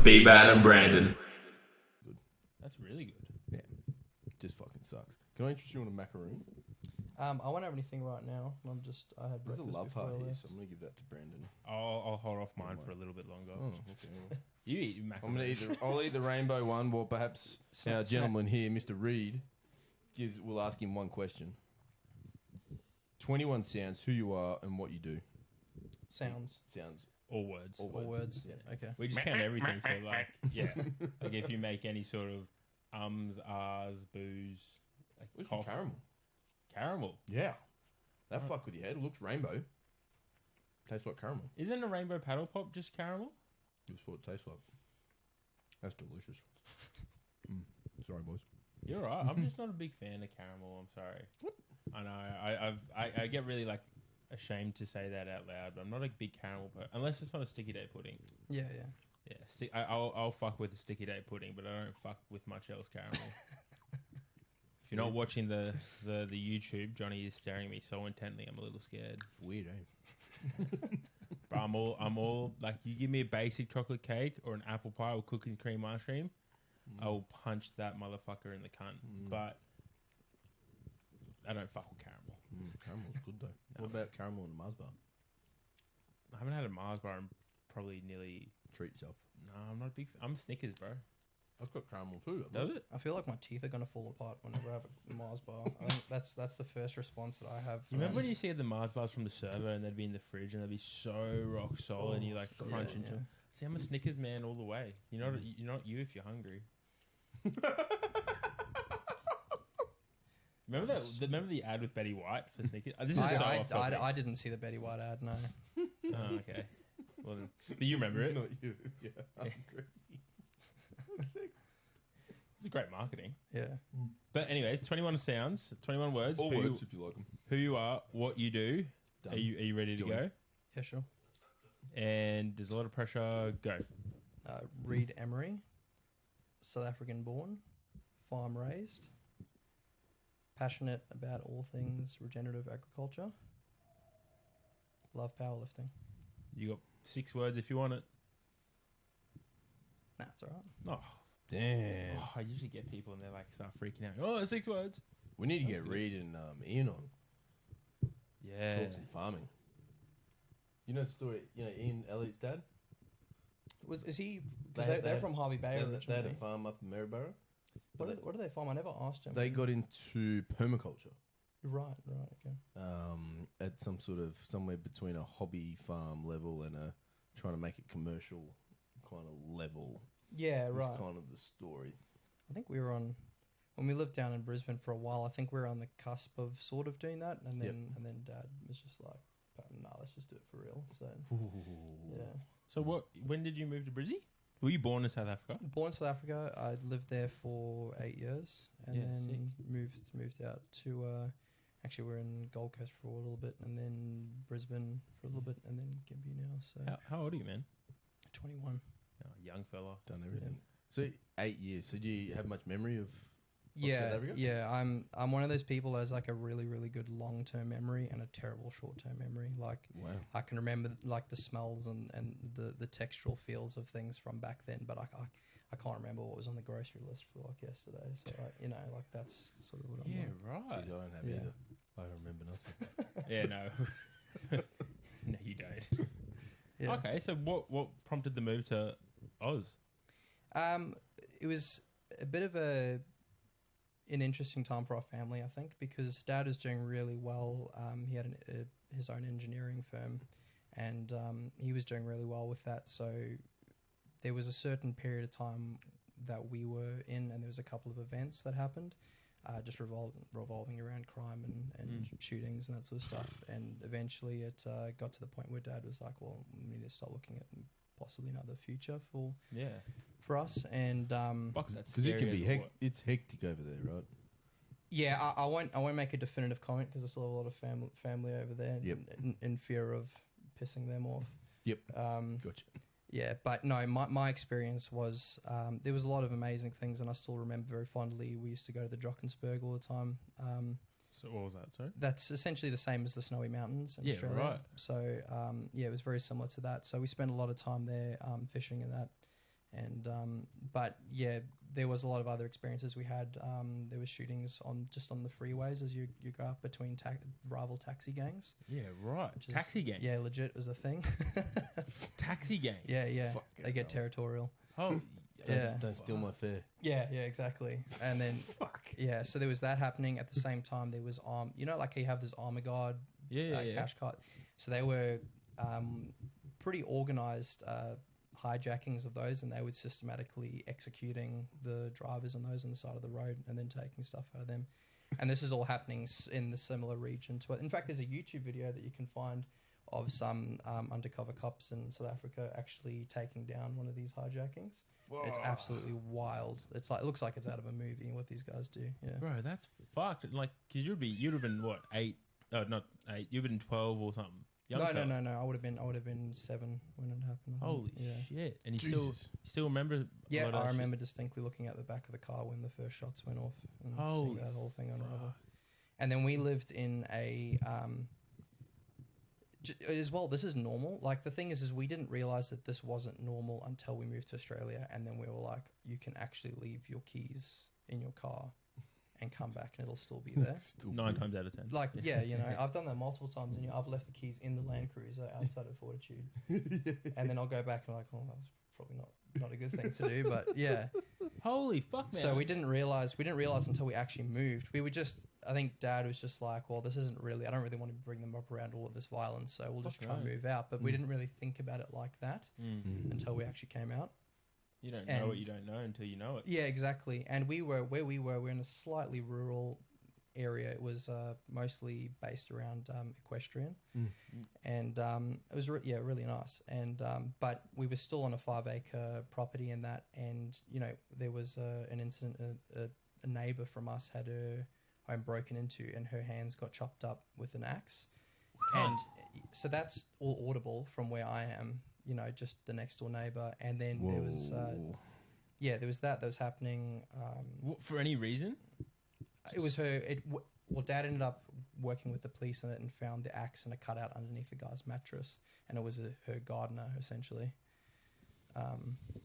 B-Bad and Brandon. That's really good. Yeah, just fucking sucks. Can I interest you in a macaroon? I won't have anything right now. I had There's a breakfast love before heart I here, left. so I'm gonna give that to Brandon. I'll hold off mine for a little bit longer. Oh, okay. You eat macaroni. I'm gonna I'll eat the rainbow one. Well, perhaps our gentleman here, Mr. Reid, we'll ask him one question. 21 sounds, who you are and what you do. Sounds. All words. All words. Yeah. Okay. We just count everything. So like, yeah, like if you make any sort of ahs, boos, like What's cough, caramel. Yeah. That fuck with your head. It looks rainbow. Tastes like caramel. Isn't a rainbow paddle pop just caramel? That's what it tastes like. That's delicious. Sorry, boys. You're right. I'm just not a big fan of caramel. I'm sorry. What? I know. I get really like ashamed to say that out loud, but I'm not a big caramel person unless it's on a sticky date pudding. Yeah. Yeah. I'll fuck with a sticky date pudding, but I don't fuck with much else caramel. If you're not watching the YouTube, Johnny is staring at me so intently. I'm a little scared. Weird, eh? But I'm all like, you give me a basic chocolate cake or an apple pie or cookies and cream ice cream, I will punch that motherfucker in the cunt. But I don't fuck with caramel. Caramel's good though. What about caramel and a Mars bar? I haven't had a Mars bar in probably nearly. Treat yourself. No, I'm not a big. I'm Snickers, bro. I've got caramel too. Does it? I feel like my teeth are gonna fall apart whenever I have a Mars bar. I think that's the first response that I have. You remember when you see the Mars bars from the server and they'd be in the fridge and they'd be so rock solid and you like crunch into them? See, I'm a Snickers man all the way. You're not you if you're hungry. Remember the ad with Betty White for Snickers? This is off topic. I didn't see the Betty White ad. No. Oh, okay. Well, but you remember it? Not you. Yeah. Hungry. It's a great marketing. Yeah. But anyways, 21 sounds, 21 words. All words if you like them. Who you are, what you do. Done. Are you ready to go? Yeah, sure. And there's a lot of pressure. Go. Reid Emery, South African born, farm raised, passionate about all things regenerative agriculture, love powerlifting. You got 6 words if you want it. Nah, it's all right. Oh, Damn. I usually get people and they're like start freaking out. Oh, 6 words. We need to get Reid and Ian on. Yeah. Talk some farming. You know the story, Ian Elliott's dad? Is he? Because they're from Harvey Bay originally. They had a farm up in Maryborough. What do they farm? I never asked him. They got into permaculture. Right, okay. At somewhere between a hobby farm level and trying to make it commercial kind of level. Yeah, right. That's kind of the story. I think we were when we lived down in Brisbane for a while. I think we were on the cusp of sort of doing that, and then Dad was just like, "No, let's just do it for real." So yeah. So when did you move to Brizzy? Were you born in South Africa? Born in South Africa. I lived there for 8 years, and then moved out to. Actually, we're in Gold Coast for a little bit, and then Brisbane for a little bit, and then Gympie now. So How old are you, man? 21. Oh, young fella. Done everything. So 8 years. So do you have much memory of South Africa? Yeah. I'm one of those people that has like a really, really good long-term memory and a terrible short-term memory. Like, wow. I can remember like the smells and the textural feels of things from back then, but I can't remember what was on the grocery list for like yesterday. So like that's sort of what I'm like. Right. Jeez, I don't have either. I don't remember nothing. Yeah, no. No, you don't. Yeah. Okay, so what prompted the move to Oz? It was a bit of an interesting time for our family, I think, because Dad was doing really well. He had his own engineering firm, and he was doing really well with that. So there was a certain period of time that we were in, and there was a couple of events that happened, just revolving around crime and shootings and that sort of stuff. And eventually it got to the point where Dad was like, well, we need to start looking at possibly another future for us. And because it can be it's hectic over there, right? Yeah, I won't make a definitive comment because I still have a lot of family over there. Yep. in fear of pissing them off. Yep. Gotcha. Yeah, but no, my experience was there was a lot of amazing things, and I still remember very fondly. We used to go to the Drakensberg all the time. So what was that, sorry? That's essentially the same as the Snowy Mountains in Australia. Right. So it was very similar to that. So we spent a lot of time there fishing and that. And but yeah, there was a lot of other experiences we had. There was shootings on the freeways as you go up between rival taxi gangs. Yeah, right. Taxi gang. Yeah, legit was a thing. Taxi gang. Yeah. Fucking They get hell. territorial. Oh, Yeah. Don't steal my fare. Yeah, exactly. And then yeah, so there was that happening at the same time. There was like you have this armor guard, yeah. cash cart. So they were pretty organized hijackings of those, and they were systematically executing the drivers on those on the side of the road and then taking stuff out of them. And this is all happening in the similar region to it. In fact, there's a YouTube video that you can find of some undercover cops in South Africa actually taking down one of these hijackings. It's absolutely wild. It looks like it's out of a movie what these guys do. Yeah, bro, that's fucked. Like, cause you'd have been what 8? Oh, not 8. You'd have been 12 or something. No. I would have been 7 when it happened. I think. Holy yeah. shit! And you still remember? Yeah, I remember distinctly looking at the back of the car when the first shots went off and seeing that whole thing unravel. And then we lived in a as well. This is normal. Like the thing is we didn't realize that this wasn't normal until we moved to Australia, and then we were like, you can actually leave your keys in your car and come back and it'll still be there. 9 times out of 10. Like, yeah, I've done that multiple times, and I've left the keys in the Land Cruiser outside of Fortitude. And then I'll go back and I'm like, oh, that was probably not a good thing to do, but yeah. Holy fuck, man. So we didn't realize until we actually moved. We were just, I think Dad was just like, well, this isn't really, I don't really want to bring them up around all of this violence, so we'll just try and move out. But we didn't really think about it like that until we actually came out. You don't know what you don't know until you know it. Yeah, exactly. And we're in a slightly rural area. It was mostly based around equestrian, and it was really nice. And but we were still on a 5-acre property in that, and there was an incident. A neighbor from us had her home broken into, and her hands got chopped up with an axe, and so that's all audible from where I am. Just the next door neighbor. And then there was that was happening. For any reason? It was her. Dad ended up working with the police on it and found the axe and a cutout underneath the guy's mattress, and it was her gardener essentially.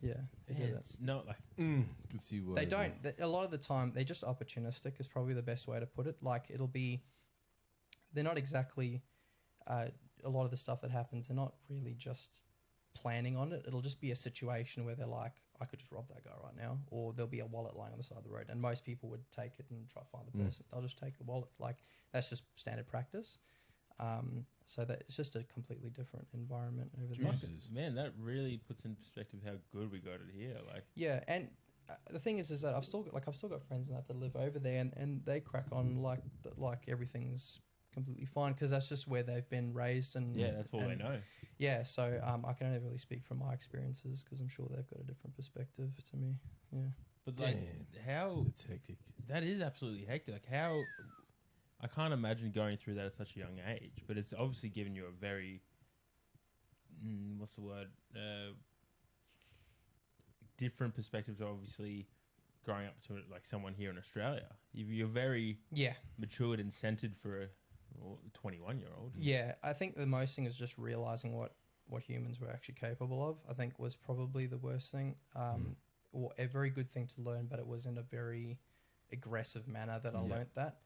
It's not like could see why they don't. A lot of the time, they're just opportunistic. Is probably the best way to put it. Like they're not exactly. A lot of the stuff that happens, they're not really just planning on it. It'll just be a situation where they're like, I could just rob that guy right now, or there'll be a wallet lying on the side of the road, and most people would take it and try to find the person. They'll just take the wallet. Like that's just standard practice. So that it's just a completely different environment over there. Man, that really puts in perspective how good we got it here. Like, yeah, and the thing is that I've still got friends that live over there, and they crack on like everything's completely fine because that's just where they've been raised, and that's all they know. Yeah, so I can only really speak from my experiences because I'm sure they've got a different perspective to me. Yeah, but like how it's hectic. That is absolutely hectic. Like how I can't imagine going through that at such a young age. But it's obviously given you a very what's the word? Different perspective to obviously growing up to like someone here in Australia. You're very matured and centered for a 21-year-old. Yeah, I think the most thing is just realizing what humans were actually capable of. I think was probably the worst thing. Or a very good thing to learn, but it was in a very aggressive manner that I learnt that.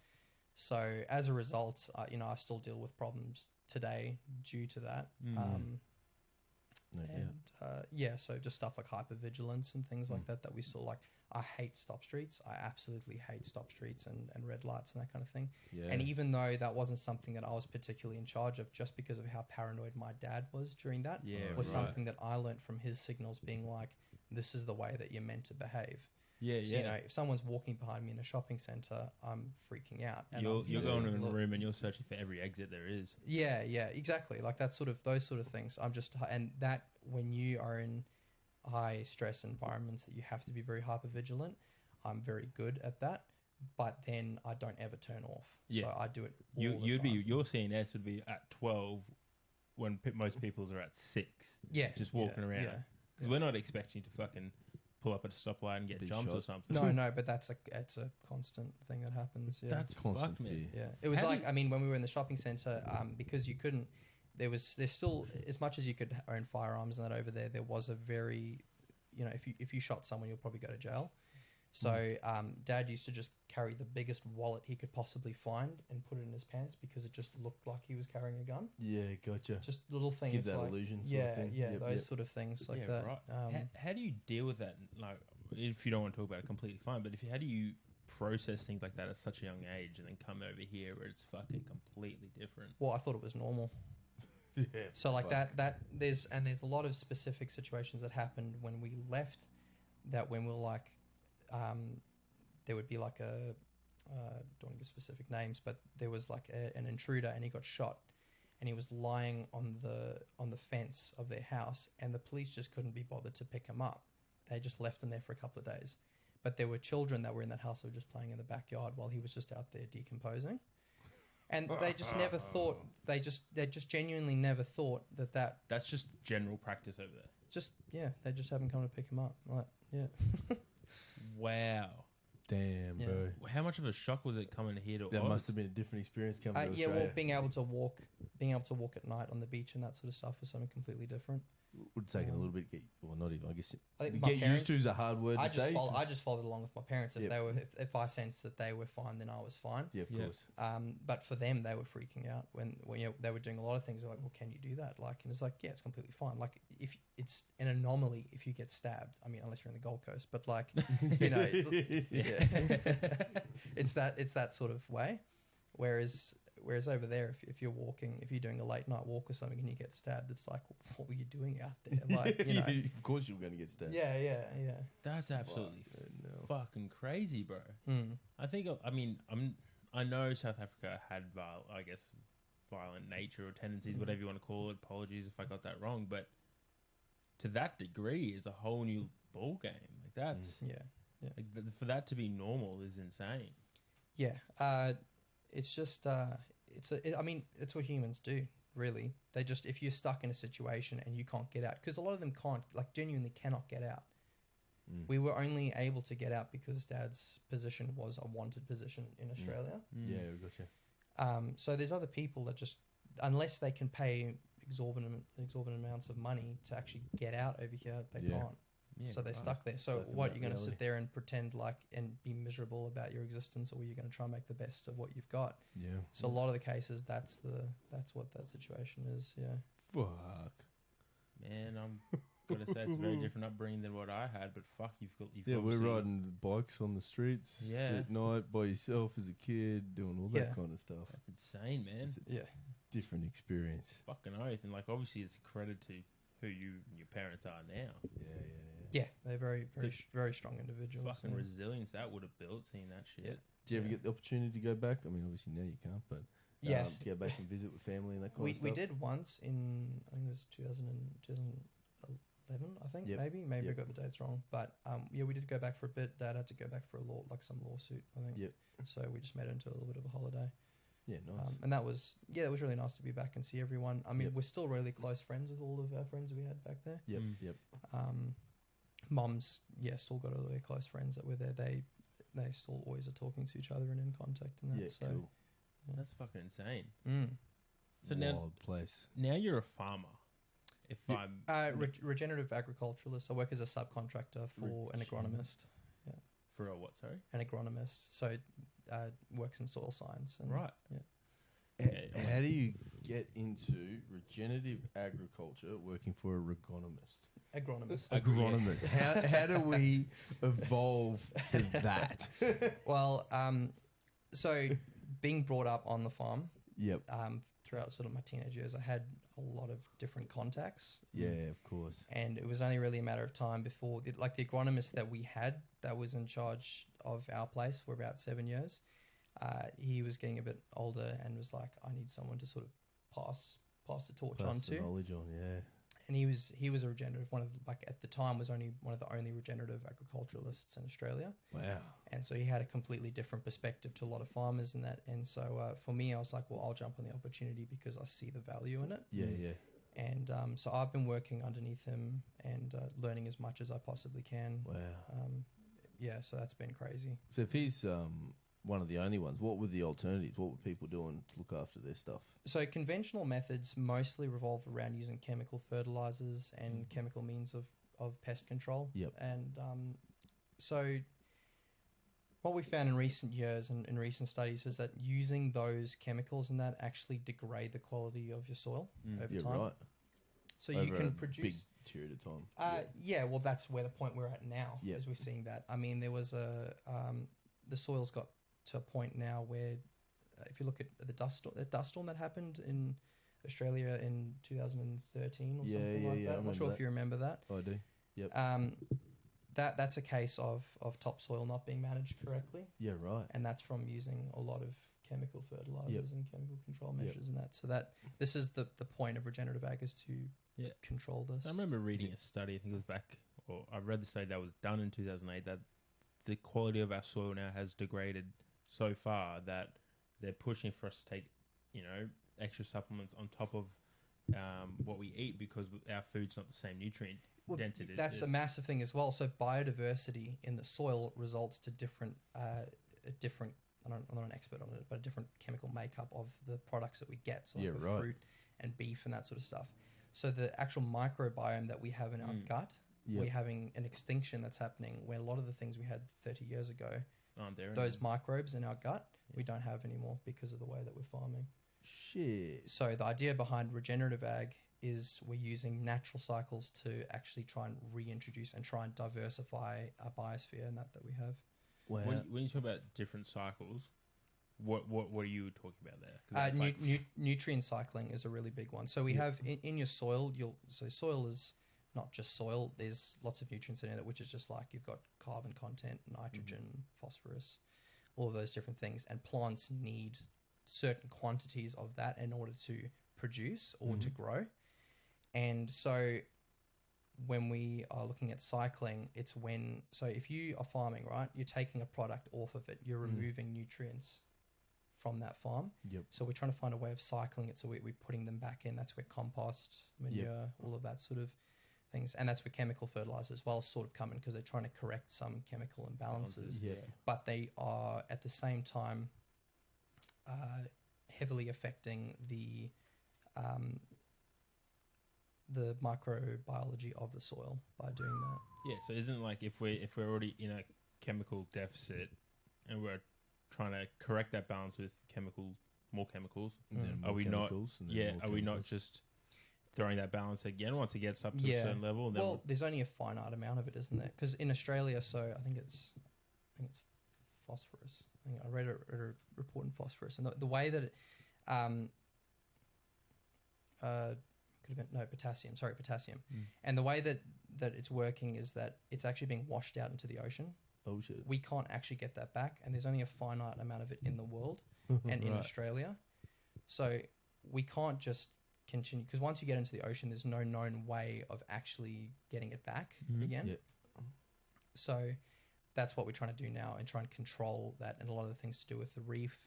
So as a result, I still deal with problems today due to that. So just stuff like hypervigilance and things like that we still like. I hate stop streets. I absolutely hate stop streets and red lights and that kind of thing. Yeah. And even though that wasn't something that I was particularly in charge of, just because of how paranoid my dad was during that, was something that I learnt from his signals being like, this is the way that you're meant to behave. If someone's walking behind me in a shopping centre, I'm freaking out. And you're going in a room and you're searching for every exit there is. Yeah, exactly. Like those sort of things. And that when you are in high stress environments that you have to be very hyper vigilant, I'm very good at that. But then I don't ever turn off. Yeah. So I do it all the time. Your CNS would be at 12 when most people's are at 6. Yeah. Just walking around. Because we're not expecting you to fucking pull up at a stoplight and get jumped or something. No, but it's a constant thing that happens. Yeah. That's fucked me. Yeah. It was when we were in the shopping centre, because you couldn't, there's still, as much as you could own firearms and that over there was a very, if you shot someone, you'll probably go to jail. So Dad used to just carry the biggest wallet he could possibly find and put it in his pants because it just looked like he was carrying a gun. Yeah, gotcha. Just little things. Gives that like, illusion. those sort of things like that. Right. How do you deal with that? Like, if you don't want to talk about it, completely fine. But how do you process things like that at such a young age and then come over here where it's fucking completely different? Well, I thought it was normal. Yeah. So like that there's a lot of specific situations that happened when we left. That when we were like, there would be like don't want to give specific names, but there was like an intruder and he got shot, and he was lying on the fence of their house, and the police just couldn't be bothered to pick him up. They just left him there for a couple of days. But there were children that were in that house who were just playing in the backyard while he was just out there decomposing. And they just never thought, they just genuinely never thought that That's just general practice over there. they just haven't come to pick him up. Like, yeah. Wow. Damn, Yeah. bro. How much of a shock was it coming here to That Oz? must have been a different experience coming to Yeah, Australia. well, being able to walk at night on the beach and that sort of stuff was something completely different. Would take a little bit to get, well, not even, I guess, I think to my get parents, used to is a hard word I to say. just followed along with my parents. If Yep. they were, if I sensed that they were fine, then I was fine. Yeah, of Yeah. course. But for them, they were freaking out when they were doing a lot of things. They're like, "Well, can you do that?" Like, and it's like, "Yeah, it's completely fine." Like, if it's an anomaly if you get stabbed. I mean, unless you're in the Gold Coast, but like, it's that sort of way. Whereas over there, if you're walking, if you're doing a late night walk or something and you get stabbed, it's like, what were you doing out there? Like, Of course you were going to get stabbed. Yeah. That's absolutely no. fucking crazy, bro. I think, I know South Africa had, violent nature or tendencies, whatever you want to call it. Apologies if I got that wrong, but to that degree is a whole new ball game. Like that's for that to be normal is insane. Yeah. It's just it's what humans do, really. They just, if you're stuck in a situation and you can't get out, because a lot of them can't, like, genuinely cannot get out. We were only able to get out because Dad's position was a wanted position in Australia. Yeah, gotcha. So there's other people that just, unless they can pay exorbitant amounts of money to actually get out over here, they can't. Yeah, So they're right. stuck there. So Stuck in what, that you're going to sit reality. there and pretend like and be miserable about your existence, or you're going to try and make the best of what you've got? Yeah. So a lot of the cases, that's what that situation is. Yeah. Fuck. Man, I'm gonna say it's a very different upbringing than what I had, but fuck, you've Yeah, we're obviously- riding bikes on the streets Yeah. at night by yourself as a kid, doing all that kind of stuff. That's insane, man. It's a Yeah. different experience. Fucking oath, and like obviously it's a credit to who you and your parents are now. Yeah, they're very, very strong individuals. Fucking yeah. resilience that would have built seeing that shit. Yeah. Do you ever get the opportunity to go back? I mean, obviously now you can't, but to go back and visit with family and that kind of stuff. We did once in, I think it was 2011, I think. Yep. Maybe Yep. I got the dates wrong. But we did go back for a bit. Dad had to go back for some lawsuit, I think. Yep. So we just made it into a little bit of a holiday. Yeah, nice. And that was, it was really nice to be back and see everyone. I mean, Yep. we're still really close friends with all of our friends we had back there. Yep, Mm. yep. Mum's, still got all their close friends that were there. They still always are talking to each other and in contact and that. Yeah, so, cool. That's fucking insane. Mm. So Wild place. now you're a farmer. If I'm Regenerative agriculturalist. I work as a subcontractor for an agronomist. for a what? Sorry. An agronomist. So works in soil science. And, Right. Yeah. How do you get into regenerative agriculture working for a agronomist? Agronomist. Agronomist. How do we evolve to that? Well, so being brought up on the farm, Yep. throughout sort of my teenage years, I had a lot of different contacts. Yeah, of course. And it was only really a matter of time before, the agronomist that we had that was in charge of our place for about 7 years, he was getting a bit older and was like, I need someone to sort of pass the torch on Pass the to. knowledge on, yeah. And he was a regenerative, at the time was only one of the only regenerative agriculturalists in Australia. Wow. And so he had a completely different perspective to a lot of farmers in that. And so for me, I was like, well, I'll jump on the opportunity because I see the value in it. Yeah, yeah. And so I've been working underneath him and learning as much as I possibly can. Wow. So that's been crazy. So if he's one of the only ones, what were the alternatives? What were people doing to look after their stuff? So conventional methods mostly revolve around using chemical fertilizers and chemical means of of pest control. Yep. And so what we found in recent years and in recent studies is that using those chemicals and that actually degrade the quality of your soil over Yeah, time. right. So Over you can a produce big period of time. yeah, well, that's where the point we're at now. Yep. Is we're seeing that. I mean, there was the soil's got to a point now where, if you look at the dust storm that happened in Australia in 2013 or something like that. I'm not sure if you remember that. I do. Yep. That's a case of topsoil not being managed correctly. Yeah, right. And that's from using a lot of chemical fertilizers Yep. and chemical control measures and that. So that this is the point of regenerative ag is to control this. I remember reading a study, I think it was back, or I read the study that was done in 2008, that the quality of our soil now has degraded so far that they're pushing for us to take, extra supplements on top of what we eat because our food's not the same nutrient density. That's a massive thing as well. So biodiversity in the soil results to different. I'm not an expert on it, but a different chemical makeup of the products that we get. So like the fruit and beef and that sort of stuff. So the actual microbiome that we have in our gut, we're having an extinction that's happening where a lot of the things we had 30 years ago, those microbes in our gut, we don't have anymore because of the way that we're farming. Shit. So the idea behind regenerative ag is we're using natural cycles to actually try and reintroduce and try and diversify our biosphere and that we have. Wow. When you talk about different cycles, what are you talking about there? Nutrient cycling is a really big one. So we have in your soil, soil is not just soil. There's lots of nutrients in it, which is just like you've got carbon content, nitrogen, phosphorus, all of those different things. And plants need certain quantities of that in order to produce or to grow. And so when we are looking at cycling, so if you are farming, right, you're taking a product off of it, you're removing nutrients from that farm. Yep. So we're trying to find a way of cycling it. So we're putting them back in. That's where compost, manure, all of that sort of things. And that's where chemical fertilizer as well sort of come in because they're trying to correct some chemical imbalances. Yeah. But they are at the same time heavily affecting the microbiology of the soil by doing that. Yeah, so isn't it like if we're already in a chemical deficit and we're trying to correct that balance with more chemicals, are we not just throwing that balance again once it gets up to a certain level? And then there's only a finite amount of it, isn't there? Because in Australia, so I think it's phosphorus. I think I read a report on phosphorus, and the way that it could have been potassium. Sorry, potassium. And the way that it's working is that it's actually being washed out into the ocean. Oh shit! We can't actually get that back, and there's only a finite amount of it in the world and in Australia. So we can't just continue because once you get into the ocean, there's no known way of actually getting it back again. Yep. So that's what we're trying to do now and try and control that, and a lot of the things to do with the reef.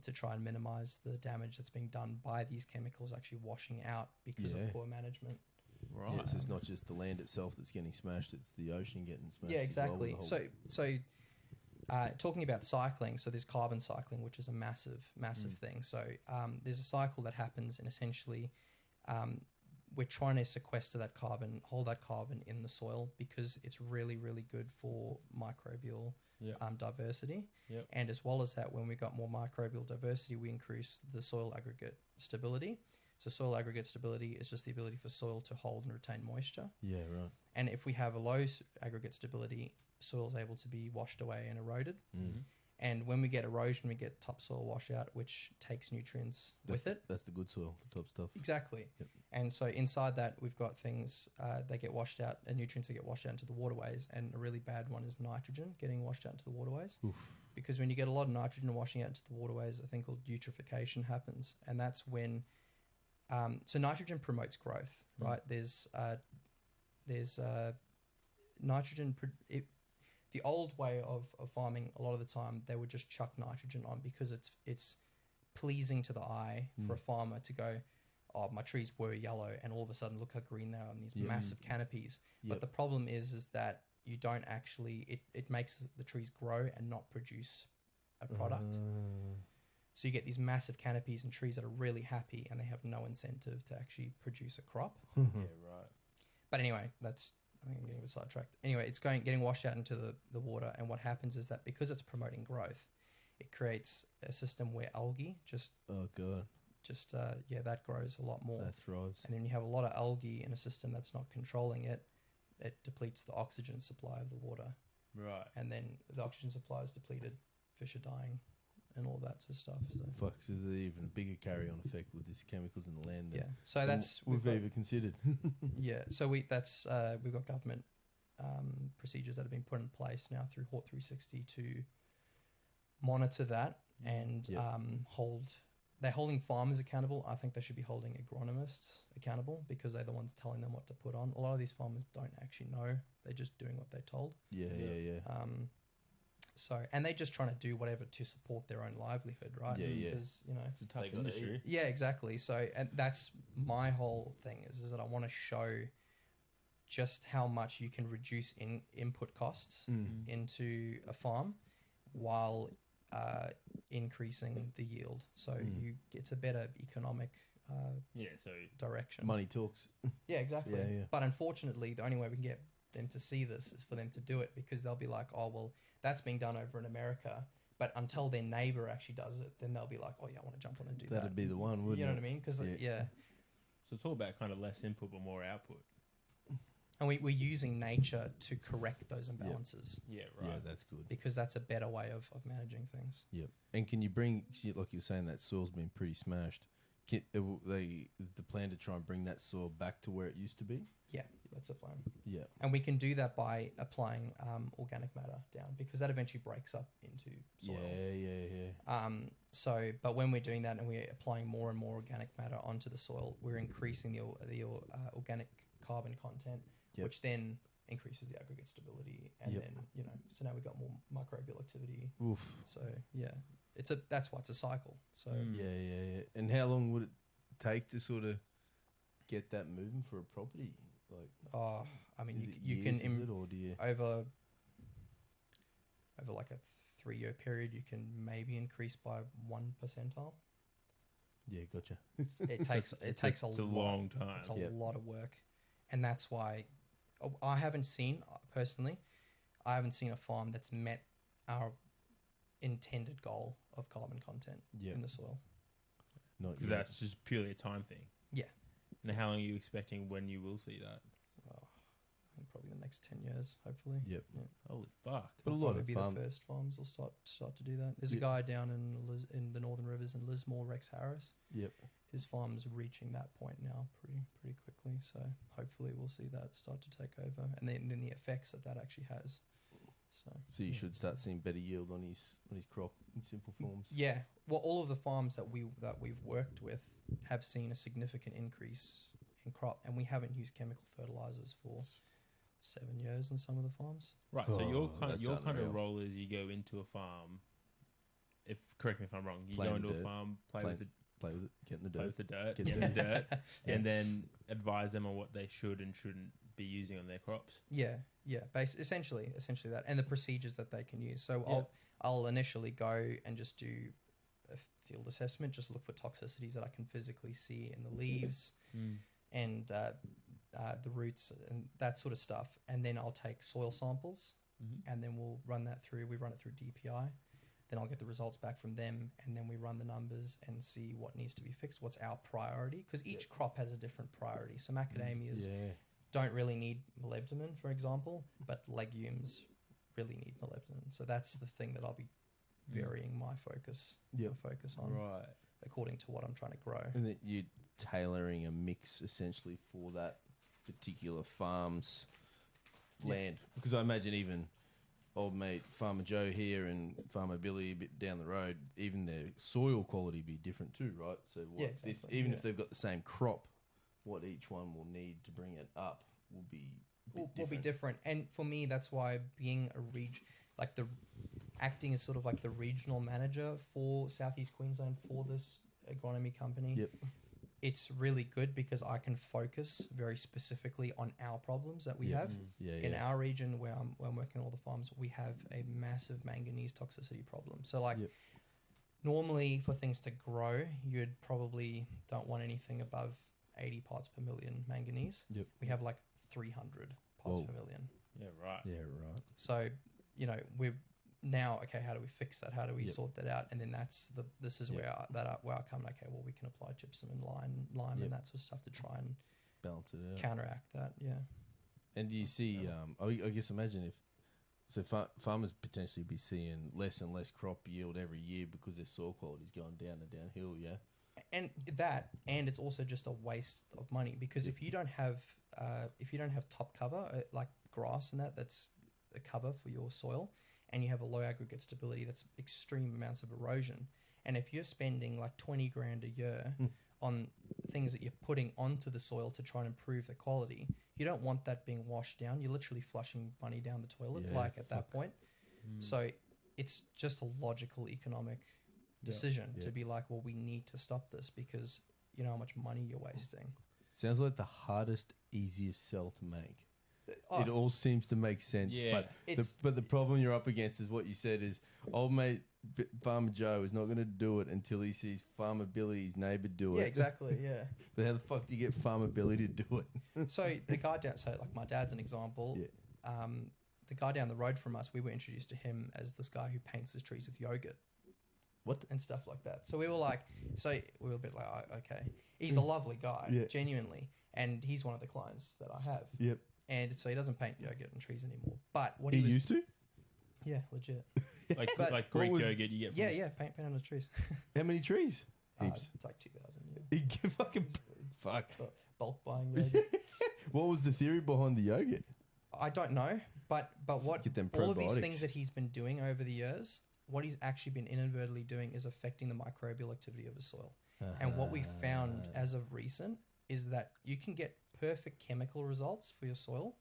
To try and minimize the damage that's being done by these chemicals actually washing out because of poor management. Right. Yeah, so it's not just the land itself that's getting smashed, it's the ocean getting smashed. Yeah, exactly. As well So talking about cycling, so there's carbon cycling, which is a massive thing. So there's a cycle that happens and essentially we're trying to sequester that carbon, hold that carbon in the soil because it's really, really good for microbial diversity. Yep. And as well as that, when we've got more microbial diversity, we increase the soil aggregate stability. So soil aggregate stability is just the ability for soil to hold and retain moisture. Yeah, right. And if we have a low aggregate stability, soil is able to be washed away and eroded. And when we get erosion, we get topsoil washout, which takes nutrients with it. That's the good soil, the top stuff. Exactly. Yep. And so inside that, we've got things that get washed out, and nutrients that get washed out into the waterways. And a really bad one is nitrogen getting washed out into the waterways. Oof. Because when you get a lot of nitrogen washing out into the waterways, a thing called eutrophication happens. And that's when... so nitrogen promotes growth, right? There's nitrogen... The old way of farming, a lot of the time, they would just chuck nitrogen on because it's pleasing to the eye for a farmer to go, oh, my trees were yellow, and all of a sudden, look how green they are in these massive canopies. Yep. But the problem is that you don't actually... It makes the trees grow and not produce a product. So you get these massive canopies and trees that are really happy, and they have no incentive to actually produce a crop. Yeah, right. But anyway, I think I'm getting a bit sidetracked. Anyway, it's getting washed out into the water, and what happens is that because it's promoting growth, it creates a system where algae Oh god, that grows a lot more. that thrives. And then you have a lot of algae in a system that's not controlling it. It depletes the oxygen supply of the water, Right. and then the oxygen supply is depleted, fish are dying, and all that sort of stuff. So, Fuck, so there's even a bigger carry-on effect with these chemicals in the land. yeah. So that's we've got- even considered. Yeah, so we've got government procedures that have been put in place now through Hort 360 to monitor that and Yep. they're holding farmers accountable. I think they should be holding agronomists accountable because they're the ones telling them what to put on. A lot of these farmers don't actually know; they're just doing what they're told. Yeah. And they're just trying to do whatever to support their own livelihood, right? Yeah. Because It's a tough They gotta industry. yeah, exactly. So, and that's my whole thing is that I want to show just how much you can reduce input costs into a farm while increasing the yield. So it's a better economic Yeah, so direction. Money talks. Yeah, exactly. Yeah. But unfortunately, the only way we can get them to see this is for them to do it because they'll be like, oh, well, that's being done over in America. But until their neighbor actually does it, then they'll be like, oh, yeah, I want to jump on and do that. That'd be the one, wouldn't You know it? what I mean? Because, Yeah. so it's all about kind of less input but more output. And we're using nature to correct those imbalances Yeah, right. Yeah, that's good. because that's a better way of managing things. Yep. And can you bring, like you were saying, that soil's been pretty smashed. Is the plan to try and bring that soil back to where it used to be? Yeah, that's the plan. Yeah. And we can do that by applying organic matter down because that eventually breaks up into soil. Yeah. But when we're doing that and we're applying more and more organic matter onto the soil, we're increasing the organic carbon content, which then increases the aggregate stability. And then, so now we've got more microbial activity. Oof. So, yeah, that's why it's a cycle. So, Yeah. And how long would it take to sort of get that moving for a property? Like, I mean, is it you years, can is it, or do you? over like a 3-year period, you can maybe increase by 1 percentile. Yeah, gotcha. It takes a long time. It's a lot of work, and that's why I haven't seen a farm that's met our intended goal of carbon content in the soil. Not Because yet. that's just purely a time thing. Yeah. And how long are you expecting when you will see that? I think probably the next 10 years, hopefully. Yep. Yeah. Holy fuck. But a lot Probably of be farm. the first farms will start to do that. There's a guy down in the Northern Rivers in Lismore, Rex Harris. Yep. His farm's reaching that point now pretty quickly. So hopefully we'll see that start to take over, and then the effects that actually has. So you should start seeing better yield on his crop in simple forms. Yeah, well, all of the farms that we've worked with have seen a significant increase in crop, and we haven't used chemical fertilizers for 7 years on some of the farms. Right, so your that's kind unreal. of role is you go into a farm. Correct me if I'm wrong. You Play go in the into a dirt. farm, Play with it, get in the dirt. get Get in the dirt, Yeah. and then advise them on what they should and shouldn't be using on their crops. Yeah, essentially that, and the procedures that they can use. So I'll initially go and just do a field assessment, just look for toxicities that I can physically see in the leaves and the roots and that sort of stuff, and then I'll take soil samples and then we'll run that through. We run it through DPI. Then I'll get the results back from them, and then we run the numbers and see what needs to be fixed. What's our priority? Because each crop has a different priority. So macadamias don't really need molybdenum, for example, but legumes really need molybdenum. So that's the thing that I'll be varying my focus on, Right. according to what I'm trying to grow. And that you're tailoring a mix essentially for that particular farm's land. Because I imagine even old mate Farmer Joe here and Farmer Billy a bit down the road, even their soil quality be different too, right? So exactly, if they've got the same crop, what each one will need to bring it up will be will be different. And for me, that's why being acting as sort of like the regional manager for Southeast Queensland for this agronomy company, it's really good because I can focus very specifically on our problems that we have. In our region where I'm working on all the farms, we have a massive manganese toxicity problem. So normally for things to grow, you'd probably don't want anything above 80 parts per million manganese. We have like 300 parts Whoa. per million. Yeah, right. Yeah, right. So, we're now, okay, how do we fix that? How do we Yep. sort that out? And then this is Yep. where I come, okay, well, we can apply gypsum and lime Yep. and that sort of stuff to try and Balance it out. counteract that. Yeah. And do you see, I guess imagine if, so farmers potentially be seeing less and less crop yield every year because their soil quality is going down and downhill, yeah? And it's also just a waste of money because if you don't have top cover, like grass and that's a cover for your soil, and you have a low aggregate stability, that's extreme amounts of erosion. And if you're spending like 20 grand a year on things that you're putting onto the soil to try and improve the quality, you don't want that being washed down. You're literally flushing money down the toilet, at that point. So it's just a logical economic decision to be like, well, we need to stop this because you know how much money you're wasting. Sounds like the hardest, easiest sell to make. Oh, It all seems to make sense, Yeah. but the problem you're up against is what you said is old mate Farmer Joe is not going to do it until he sees Farmer Billy's neighbour do it. yeah, exactly, yeah. But how the fuck do you get Farmer Billy to do it? So the guy down, so like my dad's an example. Yeah. The guy down the road from us, we were introduced to him as this guy who paints his trees with yogurt. What? And stuff like that. So we were a bit like, oh, okay. He's a lovely guy, genuinely. And he's one of the clients that I have. Yep. And so he doesn't paint yogurt on trees anymore. But what He he was... used to? Yeah, legit. Like But like Greek was- yogurt you get from Paint on the trees. How many trees? Heaps. It's like 2,000, yeah. He give fucking fuck. But bulk buying yogurt. What was the theory behind the yogurt? I don't know. But what Get them all of these probiotics. things that he's been doing over the years, what he's actually been inadvertently doing is affecting the microbial activity of the soil. And what we found as of recent is that you can get perfect chemical results for your soil,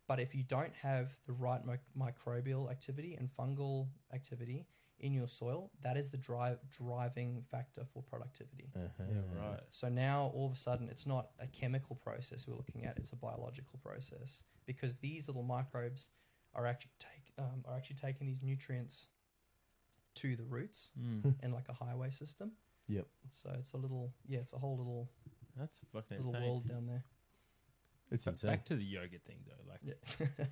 but if you don't have the right microbial activity and fungal activity in your soil, that is the driving factor for productivity. Yeah, right. So now all of a sudden it's not a chemical process we're looking at, it's a biological process, because these little microbes are actually taking these nutrients to the roots in like a highway system. Yep. So it's a whole little That's fucking little insane. world down there. It's But insane. back to the yogurt thing though, like Yeah.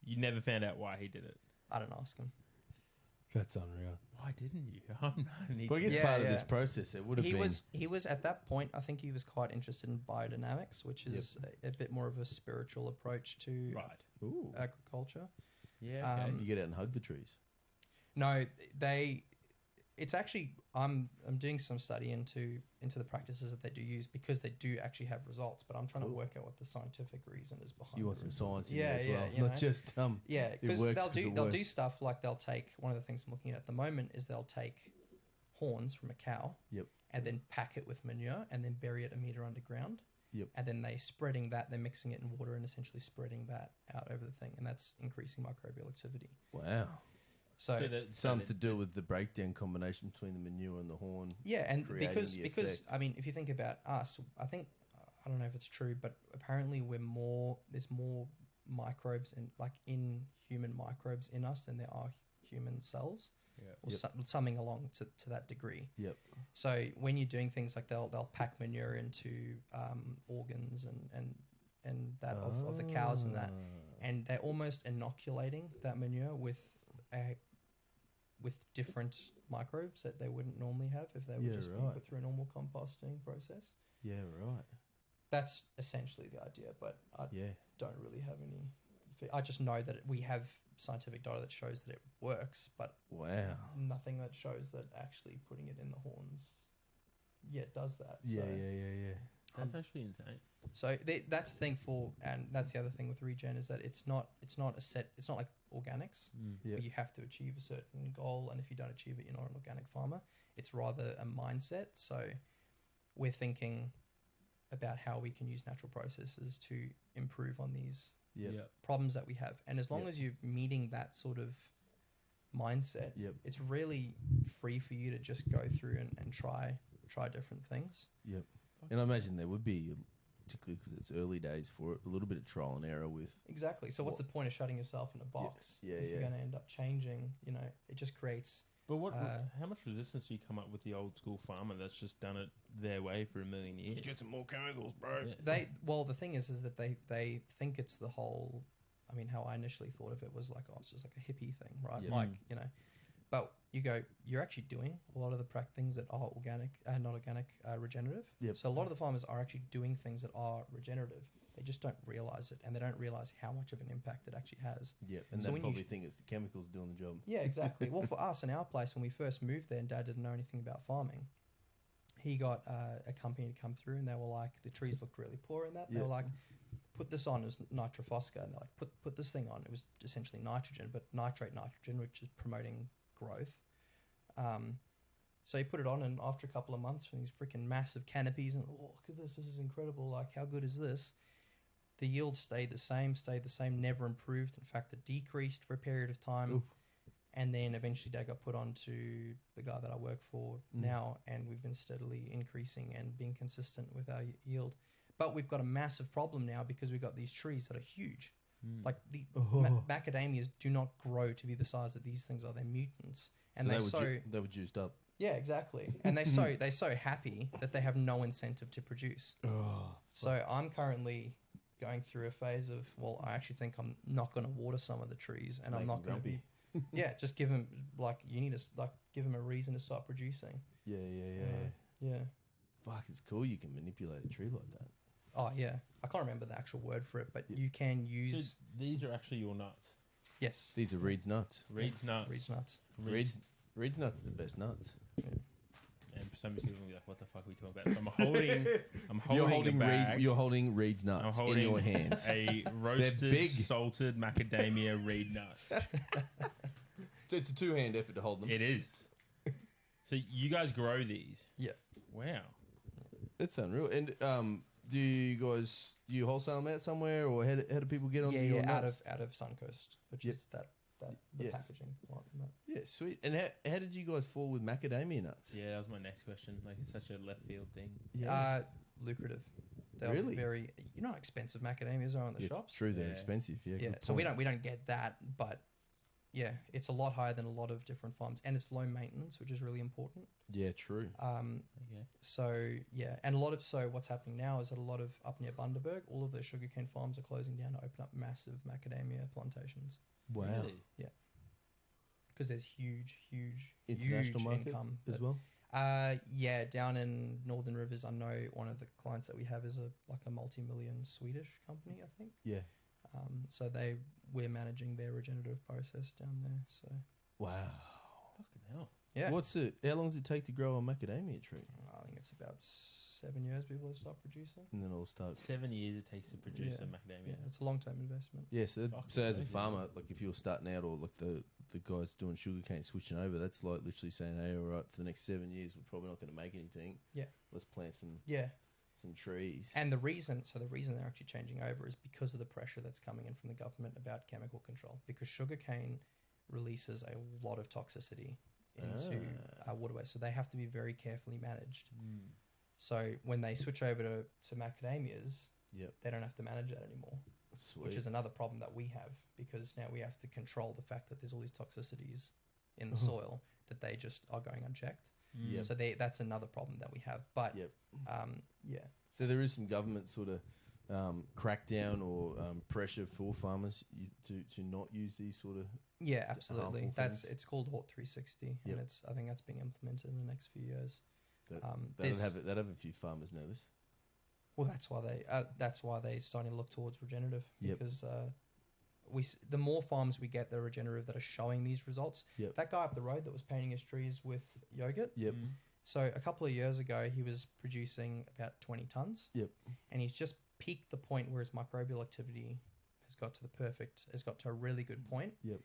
you never found out why he did it. I don't ask him. That's unreal. Why didn't you? I'm not an But I idiot. guess Yeah, part of yeah. this process, it would have been... He was at that point, I think he was quite interested in biodynamics, which is a bit more of a spiritual approach to Right. Ooh. agriculture. Yeah. Okay. You get out and hug the trees. No, it's actually I'm doing some study into the practices that they do use, because they do actually have results, but I'm trying to work out what the scientific reason is behind. You want the some results. science in there as well. you Not know. just... Yeah, it because works they'll 'cause it do works. stuff like they'll take, one of the things I'm looking at the moment is they'll take horns from a cow, Yep. and then pack it with manure and then bury it a meter underground. Yep. And then they're mixing it in water and essentially spreading that out over the thing, and that's increasing microbial activity. Wow. So Something to do with the breakdown combination between the manure and the horn. yeah, and creating because the because effect. I mean, if you think about us, I don't know if it's true, but apparently there's more microbes in human microbes in us than there are human cells, or something along to that degree. Yep. So when you're doing things like they'll pack manure into organs and that of the cows and that, and they're almost inoculating that manure with different microbes that they wouldn't normally have if they were just being put through a normal composting process. Yeah, right. That's essentially the idea, but I Yeah. don't really have any. I just know that we have scientific data that shows that it works, but Wow. nothing that shows that actually putting it in the horns does that. Yeah, So, yeah. That's actually insane. So that's the thing and that's the other thing with regen, is that it's not like organics where you have to achieve a certain goal, and if you don't achieve it, you're not an organic farmer. It's rather a mindset. So we're thinking about how we can use natural processes to improve on these problems that we have, and as long as you're meeting that sort of mindset, it's really free for you to just go through and try different things. Yep. And I imagine there would be, particularly because it's early days for it, a little bit of trial and error with... Exactly. So what's the point of shutting yourself in a box Yeah, if you're going to end up changing? It just creates But how much resistance do you come up with the old school farmer that's just done it their way for a million years? Get some more chemicals, bro. Yeah. The thing is that they think it's the whole. I mean, how I initially thought of it was like, oh, it's just like a hippie thing, right? Yeah. Like, you know, but you're actually doing a lot of the things that are organic, not organic, regenerative. Yep. So a lot of the farmers are actually doing things that are regenerative. They just don't realize it, and they don't realize how much of an impact it actually has. Yeah, and So they when probably think it's the chemicals doing the job. Yeah, exactly. Well, for us in our place, when we first moved there and Dad didn't know anything about farming, he got a company to come through, and they were like, the trees looked really poor in that. They were like, put this on as nitrofosca, and they're like, put this thing on. It was essentially nitrogen, but nitrogen, which is promoting growth. So he put it on, and after a couple of months, from these freaking massive canopies, and look at this is incredible. Like, how good is this? The yield stayed the same, never improved. In fact, it decreased for a period of time. Oof. And then eventually Dad got put on to the guy that I work for now, and we've been steadily increasing and being consistent with our yield. But we've got a massive problem now because we've got these trees that are huge. Like the macadamias do not grow to be the size that these things are. They're mutants. And So they were juiced up. yeah, exactly. And they're so happy that they have no incentive to produce. So I'm currently going through a phase of, well, I actually think I'm not going to water some of the trees, and I'm not going to be. Yeah, just give them give them a reason to start producing. Yeah. Fuck, it's cool. You can manipulate a tree like that. Oh yeah, I can't remember the actual word for it, but you can use. So these are actually your nuts. Yes. These are Reid's nuts. Reid's nuts. Reid's nuts. Reid's nuts are the best nuts. And some people will be like, "What the fuck are we talking about?" So I'm holding a bag. You're holding Reid's nuts in your hands. A roasted, big. salted macadamia Reid nuts. So it's a two-hand effort to hold them. It is. So you guys grow these? Yeah. Wow. That's unreal. And do you wholesale them out somewhere, or how do people get on your nuts? out of Suncoast, which is the packaging. Yeah, sweet. And how did you guys fall with macadamia nuts? Yeah, that was my next question. Like, it's such a left field thing. Yeah. Lucrative. They're Really? very. You know how expensive macadamias are in the shops. True, they're Yeah. expensive. Yeah. Yeah. good So we point. don't get that, but yeah, it's a lot higher than a lot of different farms, and it's low maintenance, which is really important. Yeah, true. Okay. So yeah, and what's happening now is that a lot of up near Bundaberg, all of those sugarcane farms are closing down to open up massive macadamia plantations Wow. Really? because there's huge International market income as well. Yeah, down in Northern Rivers, I know one of the clients that we have is a multi-million Swedish company, I think. Yeah. So we're managing their regenerative process down there. So Wow. Fucking hell. yeah, How long does it take to grow a macadamia tree? I think it's about 7 years before they start producing. And then it'll start. 7 years it takes to produce Yeah. a macadamia. Yeah, it's a long-term investment. Yeah, so Fucking as a amazing. farmer, like if you're starting out, or like the guys doing sugarcane switching over, that's like literally saying, hey, all right, for the next 7 years, we're probably not going to make anything. Yeah. Let's plant some Yeah, trees. and the reason they're actually changing over is because of the pressure that's coming in from the government about chemical control. Because sugarcane releases a lot of toxicity into waterways, so they have to be very carefully managed. So when they switch over to macadamias, Yep. they don't have to manage that anymore, Sweet. which is another problem that we have, because now we have to control the fact that there's all these toxicities in the soil that they just are going unchecked. Yep. So that's another problem that we have. But Yep. yeah, So there is some government sort of crackdown or pressure for farmers to not use these sort of. yeah, absolutely. harmful things. It's called Hort 360, Yep. and I think that's being implemented in the next few years. That'd have a few farmers nervous. Well, that's why they're starting to look towards regenerative, Yep. because the more farms we get that are regenerative that are showing these results. Yep. That guy up the road that was painting his trees with yogurt. Yep. So a couple of years ago, he was producing about 20 tons. Yep. And he's just peaked the point where his microbial activity has got to a really good point. Yep.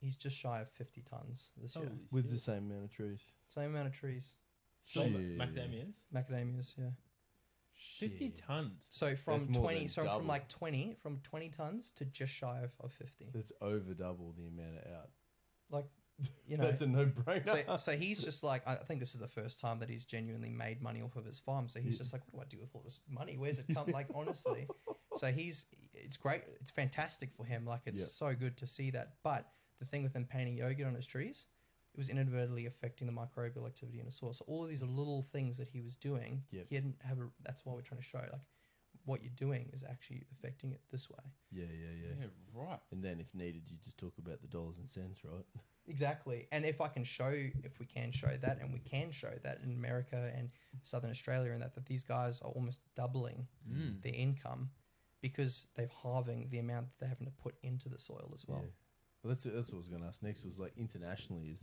He's just shy of 50 tons this year. Holy With shit. the same amount of trees. Same amount of trees. Shit. Shit. Macadamias? Macadamias, yeah. 50 tons. So from That's more 20, than so double. from 20 tons to just shy of 50. That's over double the amount out. Like, you know, That's a no-brainer. so he's just like, I think this is the first time that he's genuinely made money off of his farm. So he's just like, what do I do with all this money? Where's it come? Like, honestly. So it's great. It's fantastic for him. Like, it's Yep. so good to see that. But the thing with him painting yogurt on his trees, was inadvertently affecting the microbial activity in the soil. So all of these are little things that he was doing. Yep. He didn't have a. That's why we're trying to show like what you're doing is actually affecting it this way. Yeah. Yeah, right. And then if needed, you just talk about the dollars and cents, right? Exactly. And if we can show that, and we can show that in America and Southern Australia, and that these guys are almost doubling their income because they're halving the amount that they're having to put into the soil as well. Yeah. Well, that's what I was going to ask next. Was like internationally, is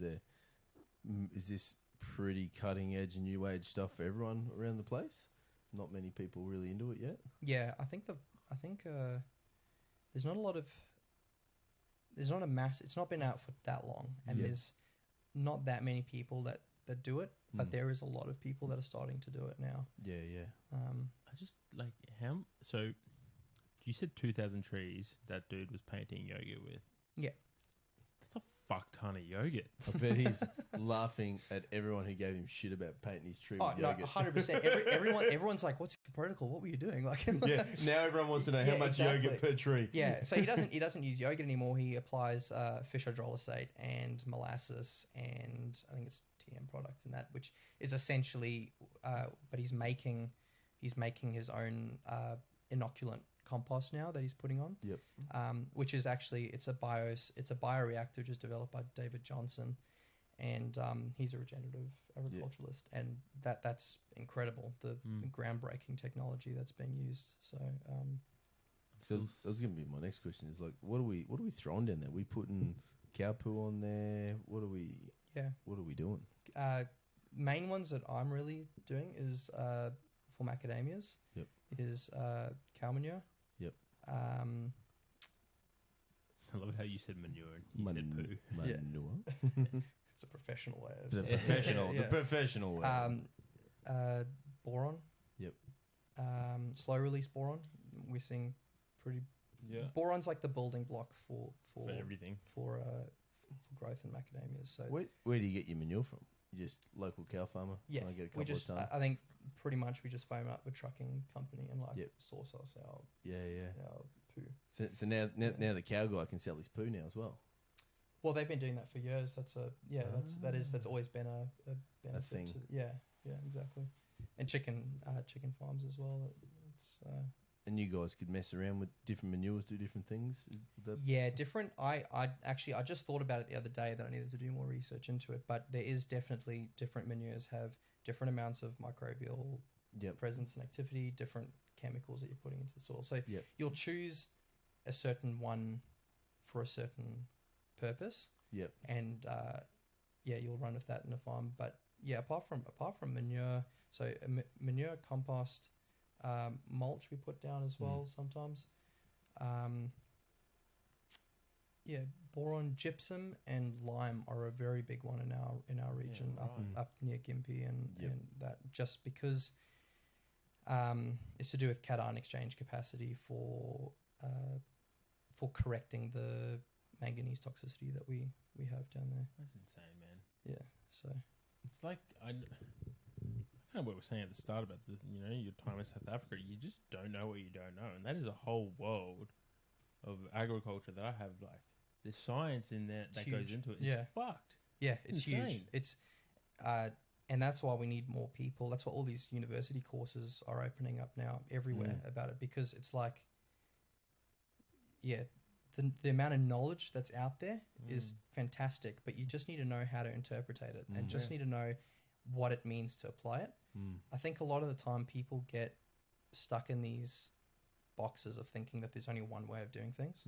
this pretty cutting edge and new age stuff for everyone around the place? Not many people really into it yet. Yeah, I think there's not a lot of. There's not a mass. It's not been out for that long, and there's not that many people that do it. But there is a lot of people that are starting to do it now. Yeah. I just like how. So you said 2,000 trees that dude was painting yogurt with. Yeah. That's a fuck ton of yogurt. I bet he's laughing at everyone who gave him shit about painting his tree with yogurt. 100%. Everyone's like, "What's your protocol? What were you doing?" Like, yeah. Now everyone wants to know how much yogurt per tree. Yeah. So he doesn't use yogurt anymore. He applies fish hydrolysate and molasses, and I think it's TM product in that, which is essentially, but he's making his own inoculant compost now that he's putting on. Yep. Which is actually it's a bioreactor just developed by David Johnson, and he's a regenerative agriculturalist, and that's incredible, the groundbreaking technology that's being used. So that was going to be my next question. Is like, what are we throwing down there? We putting cow poo on there? What are we doing? Main ones that I'm really doing is for macadamias. Yep. Is cow manure. Yep. I love how you said manure and you said poo. Manure. It's a professional way of The saying professional. it. The professional way. Boron. Yep. Slow release boron. We're seeing pretty. Yeah. Boron's like the building block for everything. for growth in macadamias. So Where do you get your manure from? You just local cow farmer? yeah, Can I get a we couple just of tons? I think pretty much we just phone up with trucking company and like Yep. source us our Yeah. poo. So now the cow guy can sell his poo now as well. Well, they've been doing that for years. That's always been a benefit. thing. Yeah, exactly. And chicken farms as well. It's And you guys could mess around with different manures, do different things. yeah, different. I just thought about it the other day that I needed to do more research into it. But there is definitely different manures have different amounts of microbial presence and activity, different chemicals that you're putting into the soil. So you'll choose a certain one for a certain purpose. Yep. And you'll run with that in a farm. But yeah, apart from manure, so manure, compost, mulch we put down as well sometimes. Boron, gypsum, and lime are a very big one in our region, up near Gympie and that, just because it's to do with cation exchange capacity for correcting the manganese toxicity that we have down there. That's insane, man. Yeah, so it's like kind of what we're saying at the start about your time in South Africa. You just don't know what you don't know, and that is a whole world of agriculture that I have. Like, there's science in there that goes into it. It's fucked. Yeah, it's insane. huge. It's and that's why we need more people. That's why all these university courses are opening up now everywhere about it, because it's like, the amount of knowledge that's out there is fantastic, but you just need to know how to interpret it and just need to know what it means to apply it. I think a lot of the time people get stuck in these boxes of thinking that there's only one way of doing things,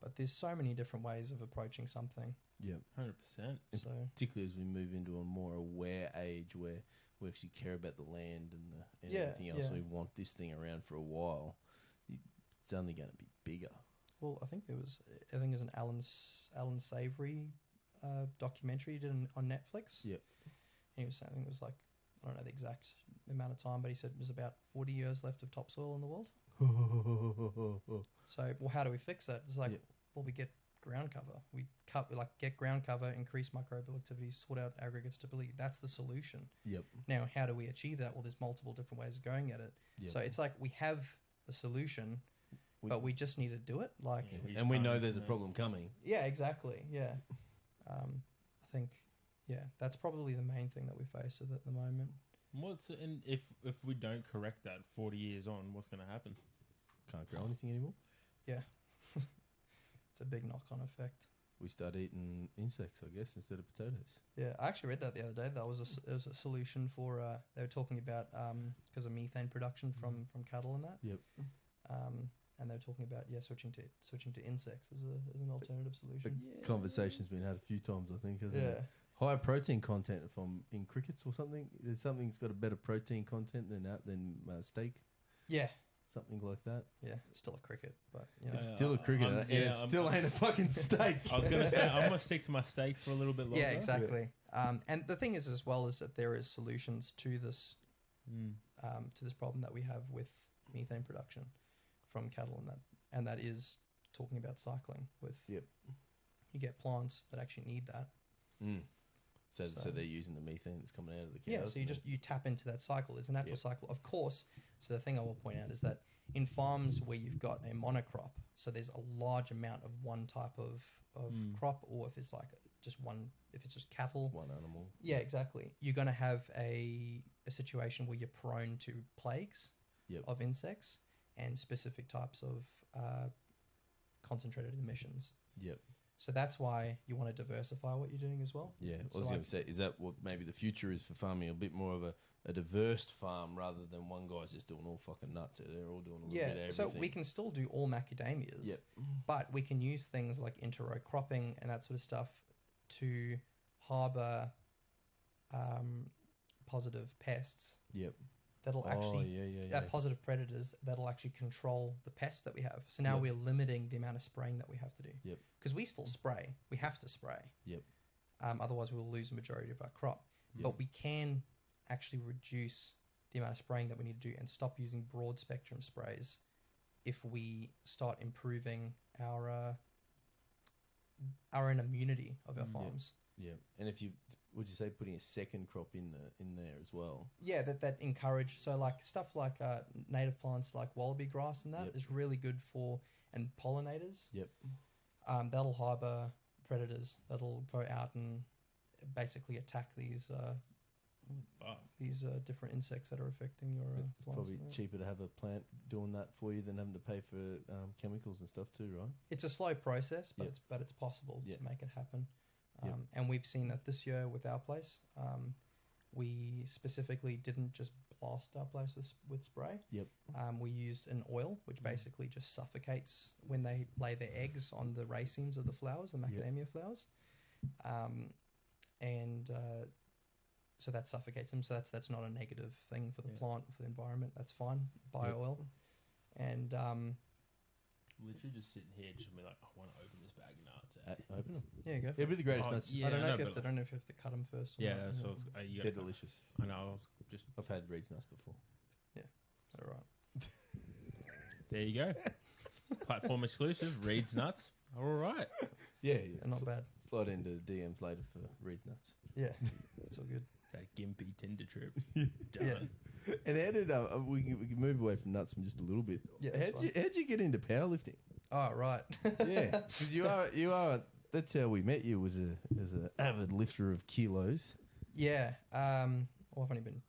but there's so many different ways of approaching something. Yeah, 100%. So particularly as we move into a more aware age where we actually care about the land and everything else, we want this thing around for a while. It's only going to be bigger. Well, I think there's an Alan Savory documentary he did on Netflix. Yep. And he was saying it was like, I don't know the exact amount of time, but he said it was about 40 years left of topsoil in the world. So, well, how do we fix that? It's like, well, we get ground cover. We get ground cover, increase microbial activity, sort out aggregate stability. That's the solution. Yep. Now, how do we achieve that? Well, there's multiple different ways of going at it. Yep. So it's like we have the solution, but we just need to do it. And we know there's a problem coming. Yeah, exactly. Yeah. I think Yeah, that's probably the main thing that we face with at the moment. If we don't correct that 40 years on, what's going to happen? Can't grow anything anymore. Yeah. It's a big knock-on effect. We start eating insects, I guess, instead of potatoes. Yeah, I actually read that the other day. That was it was a solution for. They were talking about because of methane production from cattle and that. Yep. And they were talking about switching to insects as an alternative solution. Conversation's been had a few times, I think, hasn't Yeah. it? Higher protein content from in crickets or something. There's something that's got a better protein content than steak. Yeah. Something like that. Yeah, it's still a cricket, but you know. It's still a cricket, and it still ain't a fucking steak. I was going to say, I'm going to stick to my steak for a little bit longer. Yeah, exactly. And the thing is, as well, is that there is solutions to this problem that we have with methane production from cattle, and that is talking about cycling. With you get plants that actually need that. So they're using the methane that's coming out of the cows. Yeah, so you tap into that cycle. There's a natural cycle, of course. So the thing I will point out is that in farms where you've got a monocrop, so there's a large amount of one type of crop, or if it's like just one, if it's just cattle, one animal. Yeah, exactly. You're going to have a situation where you're prone to plagues of insects and specific types of concentrated emissions. Yep. So that's why you want to diversify what you're doing as well. Yeah, So I was going to say, is that what maybe the future is for farming? A bit more of a diverse farm rather than one guy's just doing all fucking nuts. They're all doing a little bit of everything. So we can still do all macadamias, but we can use things like inter-row cropping and that sort of stuff to harbour positive pests. Yep. That'll actually positive predators that'll actually control the pests that we have. So now we're limiting the amount of spraying that we have to do. Yep. Because we still spray. We have to spray. Yep. Otherwise, we'll lose the majority of our crop. Yep. But we can actually reduce the amount of spraying that we need to do and stop using broad spectrum sprays if we start improving our own immunity of our farms. Yeah, and would you say putting a second crop in there as well? Yeah, that encourage, so like stuff like native plants like wallaby grass and that is really good for, and pollinators. Yep. That'll harbour predators that'll go out and basically attack these different insects that are affecting your plants. Probably cheaper to have a plant doing that for you than having to pay for chemicals and stuff too, right? It's a slow process, but it's possible to make it happen. And we've seen that this year with our place. We specifically didn't just blast our place with spray. Yep. We used an oil, which basically just suffocates when they lay their eggs on the racemes of the flowers, the macadamia flowers. So that suffocates them. So that's not a negative thing for the plant, for the environment. That's fine. Bio-oil. And... literally just sitting here just be like, I want to open this bag of nuts. Open them. Yeah, go. It'd be the greatest nuts. Yeah, I don't know if you have to cut them first. Yeah, not. so they're delicious. I know. I've had Reid's nuts before. Yeah, all right. There you go. Platform exclusive. Reid's nuts. All right. Yeah, Not bad. Slide into the DMs later for Reid's nuts. Yeah, it's all good. That gimpy Tinder trip. Done. Yeah. And how did we can move away from nuts from just a little bit? Yeah. How'd you get into powerlifting? Oh, right. Yeah, because you are. That's how we met you. Was as an avid lifter of kilos. Yeah. I've only been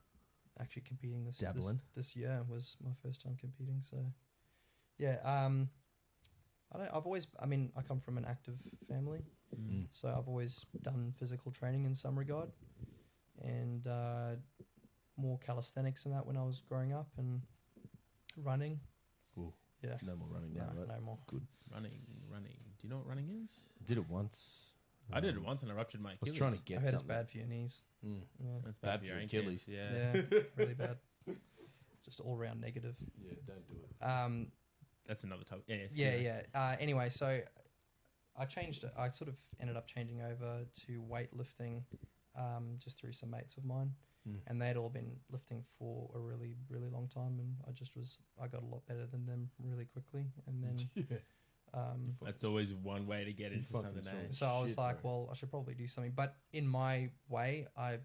actually competing this year. Was my first time competing. So, yeah. I come from an active family, so I've always done physical training in some regard, and more calisthenics and that when I was growing up, and running. Cool. Yeah. No more running now, right? No more. Good. Running. Do you know what running is? Did it once. I did it once and I ruptured my Achilles. I was trying to get I heard something. it's bad for your knees. Mm. Yeah. It's bad for for your Achilles. Yeah. Really bad. Just all round negative. Yeah, don't do it. That's another topic. Anyway, so I changed. I sort of ended up changing over to weightlifting, just through some mates of mine, and they'd all been lifting for a really, really long time, and I got a lot better than them really quickly, and then. That's always one way to get into something. So I was like, well, I should probably do something. But in my way, I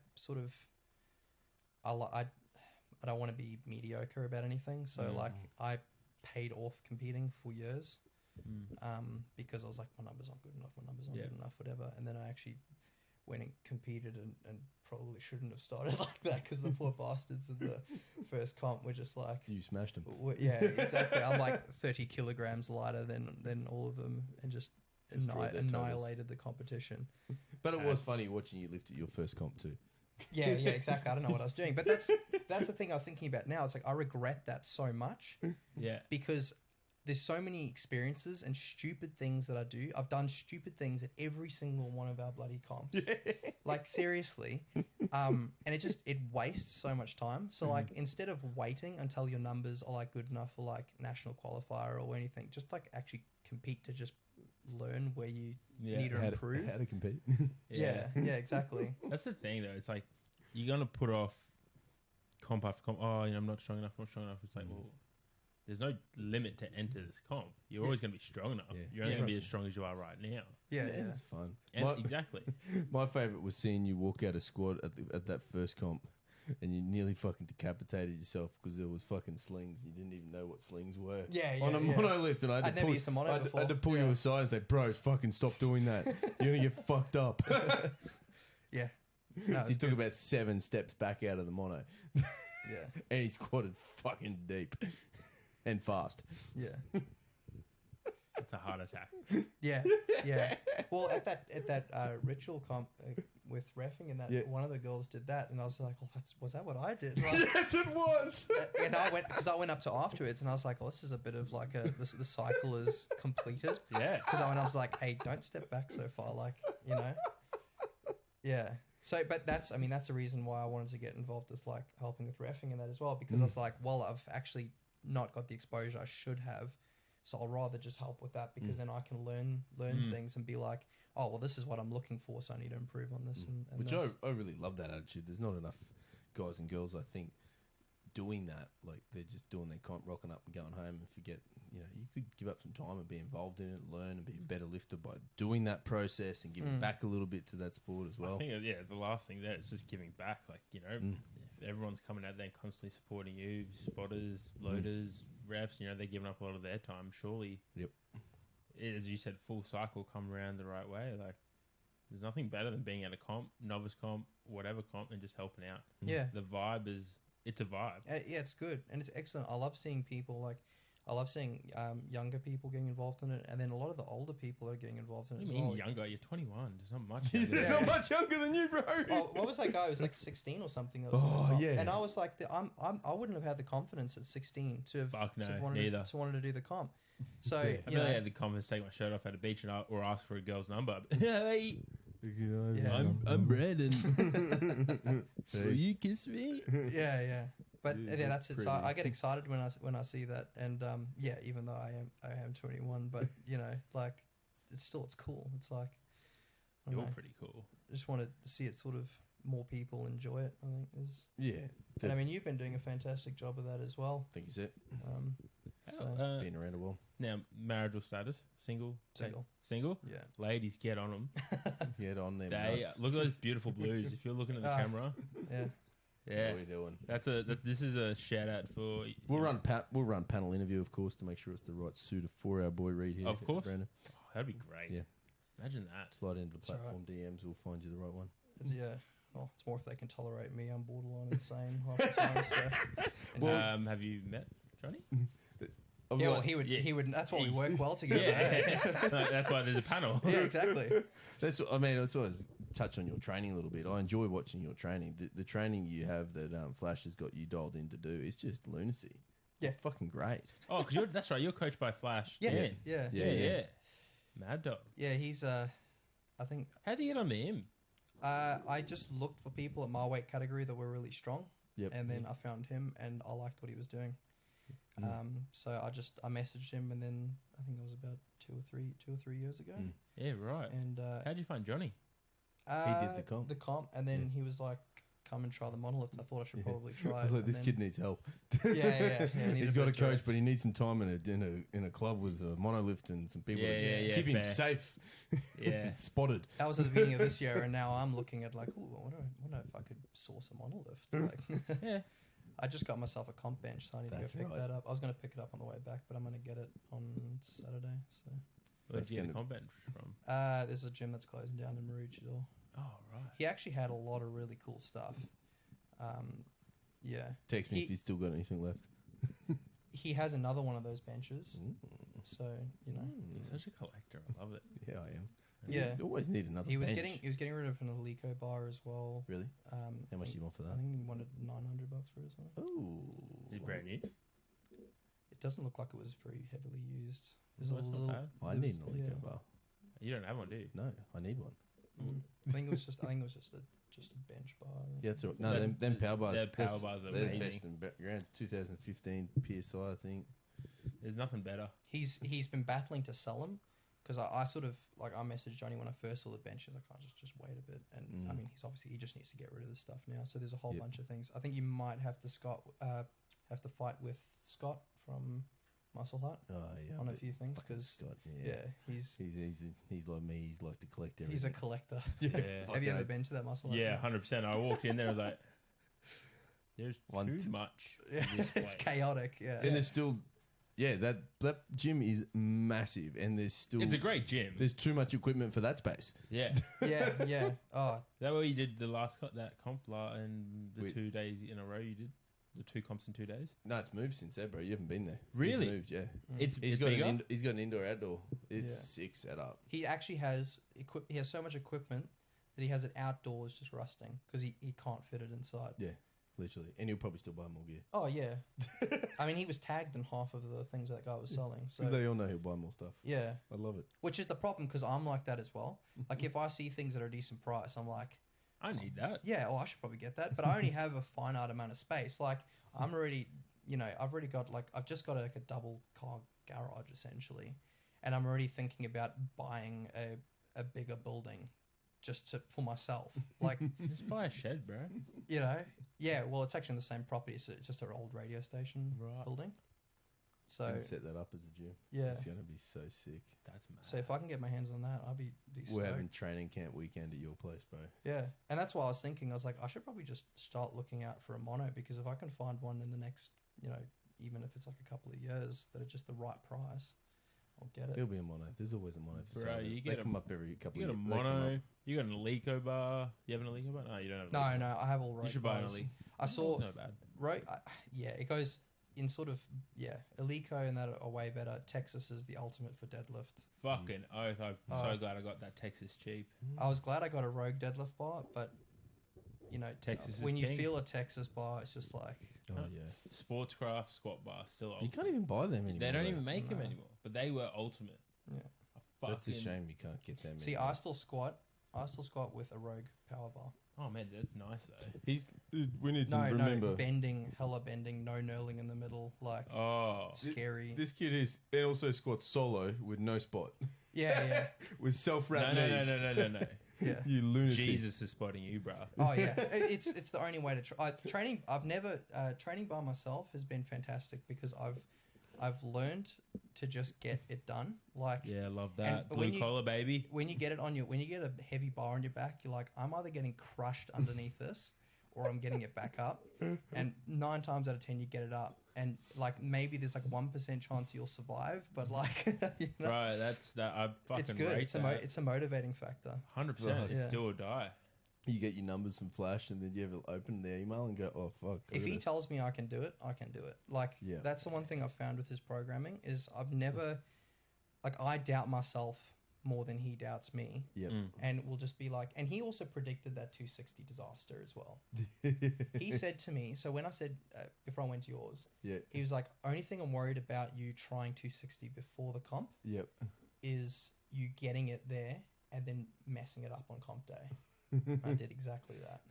don't want to be mediocre about anything. So like I paid off competing for years because I was like, my numbers aren't good enough, good enough, whatever. And then I actually went and competed and probably shouldn't have started like that because the poor bastards in the first comp were just like... You smashed them. Yeah, exactly. I'm like 30 kilograms lighter than all of them and just Destroyed their annihilated the competition. But it was funny watching you lift at your first comp too. Yeah, exactly. I don't know what I was doing. But that's the thing I was thinking about now. It's like I regret that so much. Yeah. Because there's so many experiences and stupid things that I do. I've done stupid things at every single one of our bloody comps. Like, seriously. And it wastes so much time. So, like, instead of waiting until your numbers are, like, good enough for, like, national qualifier or anything, just, like, actually compete to just learn where you need to improve. How to compete. Yeah, exactly. That's the thing, though. It's like, you're going to put off comp after comp. Oh, I'm not strong enough, It's like, well... There's no limit to enter this comp. You're always going to be strong enough. Yeah. You're only going to be as strong as you are right now. Yeah. It's fun. Exactly. My favourite was seeing you walk out of squad at that first comp and you nearly fucking decapitated yourself because there was fucking slings. You didn't even know what slings were. On a mono lift. And I'd never used a mono before. I had to pull you aside and say, bro, fucking stop doing that. You're going to get fucked up. Yeah. No, he took about 7 steps back out of the mono. Yeah. And he squatted fucking deep. And fast. Yeah. It's a heart attack. Yeah. Well, at that ritual comp with reffing and that, one of the girls did that, and I was like, "Oh, was that what I did?" Like, yes, it was. And I went up to afterwards, and I was like, "Oh, this is a bit of like the cycle is completed." Yeah. Because I was like, "Hey, don't step back so far," like, you know. Yeah. So, but that's the reason why I wanted to get involved with like helping with reffing and that as well, because I was like, well, I've actually not got the exposure I should have, so I'll rather just help with that because then I can learn things and be like, oh, well, this is what I'm looking for, so I need to improve on this. And Which this. I really love that attitude. There's not enough guys and girls, I think, doing that. Like, they're just doing their comp, rocking up and going home and forget, you could give up some time and be involved in it, learn and be a better lifter by doing that process and giving back a little bit to that sport as well. I think, the last thing there is just giving back. Like, if everyone's coming out there and constantly supporting you, spotters, loaders, refs, they're giving up a lot of their time. Surely, as you said, full cycle come around the right way. Like, there's nothing better than being at a comp, novice comp, whatever comp, and just helping out. Yeah. The vibe it's a vibe. Yeah, it's good. And it's excellent. I love seeing people younger people getting involved in it, and then a lot of the older people are getting involved in it as well. Younger? You're 21. There's not much younger. There's not much younger than you, bro. Oh, what was that guy? He was like 16 or something. And I was like, I wouldn't have had the confidence at 16 to wanted to do the comp. So I really had the confidence to take my shirt off at a beach or ask for a girl's number. Hey, I'm Brandon. Will you kiss me? Yeah. But that's it. So I get excited when I see that, and even though I am 21, but like it's cool. It's like you're pretty cool. I just want to see it sort of more people enjoy it. I think is And I mean, you've been doing a fantastic job of that as well. Thank you, sir. Being around a while. Now, marital status, single. Yeah. Ladies, get on them. Get on them. Look at those beautiful blues. If you're looking at the camera. Yeah. Yeah, what are we doing? This is a shout out for. We'll run panel interview, of course, to make sure it's the right suitor for our boy Reid here. Of course, Brandon. Oh, that'd be great. Yeah, imagine that. Slide into the platform DMs. We'll find you the right one. Yeah. Well, it's more if they can tolerate me. I'm borderline insane half the time. So. Have you met Jonny? He would. That's why we work well together. No, that's why there's a panel. Yeah, exactly. Let's always touch on your training a little bit. I enjoy watching your training. The training you have that Flash has got you dialed in to do, it's just lunacy. Yeah, it's fucking great. Oh, because that's right. You're coached by Flash. Yeah. Mad dog. Yeah, he's. I think. How do you get on to him? I just looked for people at my weight category that were really strong. Yep. And then I found him, and I liked what he was doing. So I messaged him, and then I think that was about two or three years ago. Yeah, right. And how'd you find Jonny? He did the comp. And then he was like, "Come and try the monolith." I thought I should probably try. I was like, "This kid needs help." Yeah. He's got a coach, but he needs some time in a club with a monolift and some people to keep him safe. Yeah, spotted. That was at the beginning of this year, and now I'm looking at like, I wonder if I could source a monolift. Like, yeah. I just got myself a comp bench, so I need to go pick that up. I was going to pick it up on the way back, but I'm going to get it on Saturday. So where'd you get a comp bench from? There's a gym that's closing down in Maroochydore. Oh, right. He actually had a lot of really cool stuff. Yeah. Text me if you've still got anything left. He has another one of those benches. So, you know. You're such a collector. I love it. Yeah, I am. Yeah. You always need another He was bench. getting rid of an Alico bar as well. Really? How much do you want for I that? think he wanted $900 for it or something. Ooh. Is it brand new? It doesn't look like it was very heavily used. There's Well, a it's not little. bad. I need an Alico bar. You don't have one, do you? No, I need one. I think it was just a bench bar. Yeah, that's all right. No, them power bars. Their power bars are they're amazing. best in around 2015 PSI, I think. There's nothing better. He's been battling to sell them because I sort of like I messaged Johnny when I first saw the bench. He's like, "I just wait a bit." And I mean, he just needs to get rid of this stuff now. So there's a whole bunch of things. I think you might have to have to fight with Scott from Muscle Hut on a few things because he's like me. He's like to collect everything. he's a collector. Yeah. Have you ever been to that Muscle Hut? Yeah, 100%. I walked in there and was like, there's too much. Yeah, in this it's place. chaotic. Yeah, And there's still, that gym is massive, and there's still. It's a great gym. There's too much equipment for that space. Yeah. yeah. Oh, That way you did the last that comp and the 2 days in a row you did? The 2 comps in 2 days? No, it's moved since then, bro. You haven't been there. Really? It's moved, yeah. It's He's got bigger? he's got an indoor-outdoor. It's Yeah. sick setup. he actually has he has so much equipment that he has it outdoors just rusting because he can't fit it inside. Yeah, literally. And he'll probably still buy more gear. Oh yeah, I mean he was tagged in half of the things that guy was selling. So Because they all know he'll buy more stuff. yeah, I love it. which is the problem because I'm like that as well. Like if I see things at a decent price, I'm like, I need that. yeah, I should probably get that. But I only have a finite amount of space. Like I'm already, I've already got I've just got a double car garage essentially, and I'm already thinking about buying a bigger building just for myself. Like, Just buy a shed, bro. yeah. Well, it's actually in the same property, so it's just an old radio station Right. building. So And set that up as a gym. yeah. It's going to be so sick. That's mad. So if I can get my hands on that, I'll be We're stoked. having training camp weekend at your place, bro. Yeah, and that's why I was thinking. I was like, I should probably just start looking out for a mono because if I can find one in the next, even if it's like a couple of years that are just the right price, I'll get it. There'll be a mono. There's always a mono for Bro, sale. you They get come up every couple You of got a years. They come mono. up. You got an Alico bar. You have an Alico bar? No, you don't have an No, Alico bar. I have all road. You should buy an bars. Alico. I saw Not bad. road. Yeah, it goes in sort of Alico and that are way better. Texas is the ultimate for deadlift. Fucking oath. I'm Oh. so glad I got that Texas cheap. I was glad I got a Rogue deadlift bar, but Texas is when you king. feel a Texas bar, it's just like Oh, yeah. Sportscraft squat bar. Still You ultimate. can't even buy them anymore. They don't though. even make them No. anymore. But they were ultimate. yeah. That's a shame you can't get them. See, anymore. I still squat with a Rogue power bar. Oh, man, that's nice, though. We need to No, remember. bending, hella bending, no knurling in the middle, like Oh. scary. This kid and also squats solo with no spot. Yeah. with self-wrap No, knees. no. Yeah. You lunatic. Jesus is spotting you, bro. Oh yeah, it's the only way to try. Training. I've never training by myself has been fantastic because I've learned to just get it done. Like Yeah, love And that. when Blue you- collar, baby. when you get it when you get a heavy bar on your back, you're like, I'm either getting crushed underneath this or I'm getting it back up. And 9 times out of 10 you get it up. And like maybe there's like 1% chance you'll survive, but like Right, that's that. I fucking it's good. rate It's a motivating factor. 100%. Right. It's Yeah. do or die. You get your numbers from Flash, and then you ever open the email and go, "Oh fuck!" If he tells me I can do it, I can do it. Like Yeah. that's the one thing I've found with his programming is I've never I doubt myself more than he doubts me. Yep. And we'll just be like, and he also predicted that 260 disaster as well. He said to me, so when I said, before I went to yours, Yeah. he was like, only thing I'm worried about you trying 260 before the comp Yep. is you getting it there and then messing it up on comp day. I did exactly that.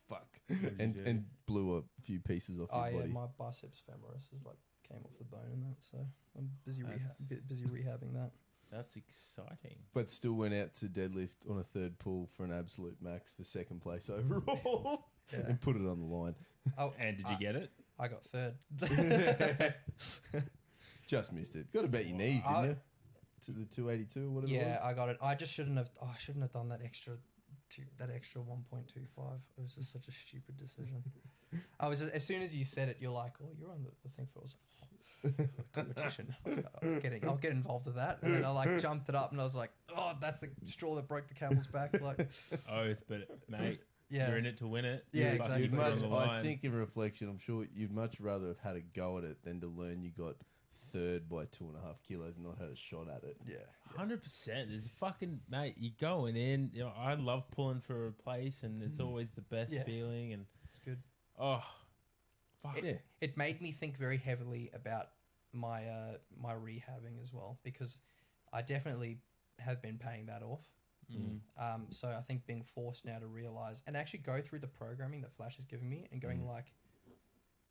Fuck. What'd you do? And blew a few pieces off Oh your yeah, body. my biceps femoris is like came off the bone and that, so I'm busy That's- busy rehabbing that. That's exciting. But still went out to deadlift on a third pull for an absolute max for second place overall. Yeah. And put it on the line. Oh, And did you get it? I got third. Just missed it. Got to bet your knees, didn't you? To the 282 or whatever it Yeah, was. I got it. I just shouldn't have. Oh, I shouldn't have done that extra that extra 1.25. It was just such a stupid decision. I was as soon as you said it, you're like, oh, you're on the thing for us. Competition. I'll get involved with that. And then I like jumped it up and I was like, oh, that's the straw that broke the camel's back. Like Oath, but mate, yeah, you're in it to win it. Yeah, You exactly. fucking put it on the I line. think in reflection, I'm sure you'd much rather have had a go at it than to learn you got third by 2.5 kilos and not had a shot at it. yeah. 100%. There's fucking mate. You're going in. You know, I love pulling for a place, and it's always the best Yeah. feeling. And It's good. oh, fuck Yeah. It made me think very heavily about my my rehabbing as well, because I definitely have been paying that off. So I think being forced now to realize and actually go through the programming that Flash is giving me and going like,